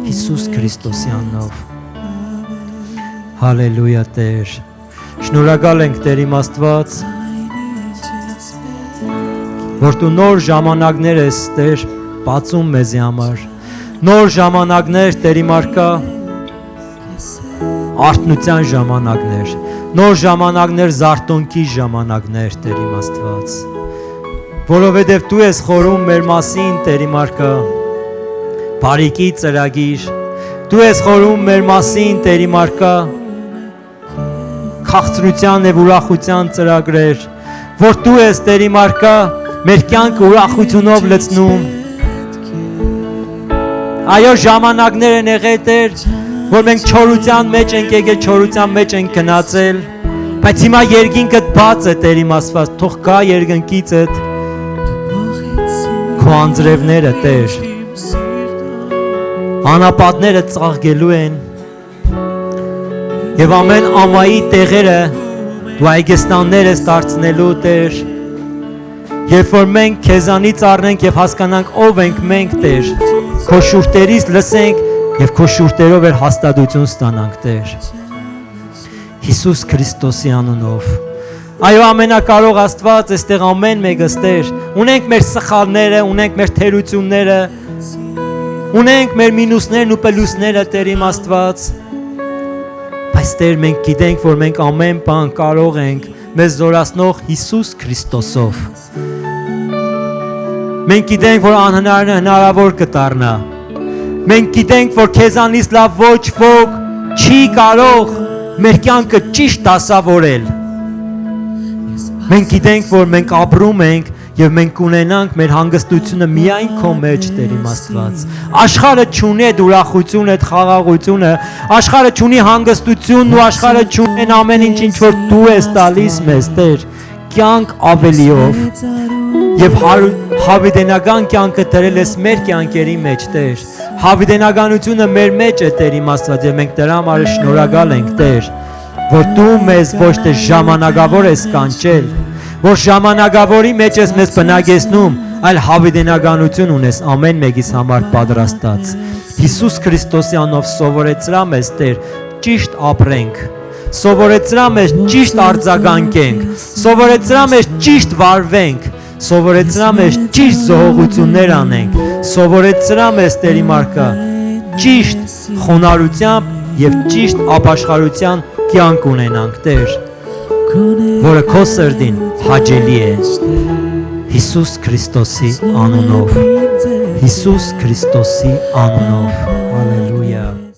Հիսուս Քրիստոսի անունով։ Հալելույա Տեր։ Շնորհակալ ենք Տեր իմ Աստված, որ դու նոր ժամանակներ ես Տեր բացում մեզի համար, նոր ժամանակներ Տերի մարկա, արթնության ժամանակներ, Նոր ժամանակներ, զարթոնքի ժամանակներ, Տեր իմ Աստված։ Որովհետև Դու ես խորում մեր մասին, Տեր իմ Արքա, բարիքի ծրագիր։ Դու ես խորում մեր մասին, Տեր իմ Արքա, քաղցրության եւ ուրախության ծրագրեր, որ Դու ես, Տեր իմ Արքա, մեր կյանքը ուրախությունով լցնում։ Այո, ժամանակներ են եղել, Տեր, որ մենք չորության մեջ ենք եկել, չորության մեջ ենք գնացել, բայց հիմա երկինքդ բաց է, Տեր իմ Աստված, թող գա երկնքիցդ քո անձրևները, Տեր, անապատները ծաղկելու են եւ ամեն ամայի տեղերը դու այգեստաններ ես դարձնելու, Տեր, երբ որ մենք քեզանից առնենք եւ հասկանանք ով ենք մենք, Տեր, քո շուրթերից լսենք եւ քո շուրթերով էլ հաստատություն ստանանք, Տեր, Հիսուս Քրիստոսի անունով։ Այո, ամենակարող Աստված, այստեղ ամեն մեկս, Տեր, ունենք մեր սխալները, ունենք մեր թերությունները, ունենք մեր մինուսներն ու պլյուսները, Տեր իմ Աստված, բայց Տեր, մենք գիտենք, որ մենք ամեն բան կարող ենք մեզ զորացնող Հիսուս Քրիստոսով։ Մենք գիտենք, որ անհնարինը հնարավոր կդառնա։ Մենք գիտենք, որ քեզանից լավ ոչ ոք չի կարող մեր կյանքը ճիշտ դասավորել։ Մենք գիտենք, որ մենք ապրում ենք եւ մենք ունենանք մեր հանգստությունը միայն քո մեջ, Տեր իմ Աստված։ Աշխարհը չունի այդ ուրախությունը, այդ խաղաղությունը, աշխարհը չունի հանգստությունն ու աշխարհը չունեն ամեն ինչ որ դու ես տալիս մեզ, Տեր, կյանք ավելիով։ Եվ հավիտենական կյանքը դրել ես մեր կյանքերի մեջ, Տեր։ Հավիտենականությունը մեր մեջ է, Տեր իմ Աստված, եւ մենք դրա համար շնորհակալ ենք, Տեր, որ դու մեզ ոչ թե ժամանակավոր ես կանչել, որ ժամանակավորի մեջ ես մեզ բնակեցնում, այլ հավիտենականություն ունես ամեն մեկիս համար պատրաստած։ Հիսուս Քրիստոսի անունով սովորեցրա մեզ, Տեր, ճիշտ ապրենք, սովորեցրա մեզ ճիշտ արձագանքենք, սովորեցրա մեզ ճիշտ վարվենք, սովորեցրա մեզ ճիշտ զոհողություններ անենք, սովորեցրա մեզ, Տեր իմ Արքա, ճիշտ խոնարհությամբ եւ ճիշտ ապաշխարության կյանք ունենանք, Տեր, որը քո սրտին հաճելի է, Հիսուս Քրիստոսի անունով, Հիսուս Քրիստոսի անունով, հալելույա։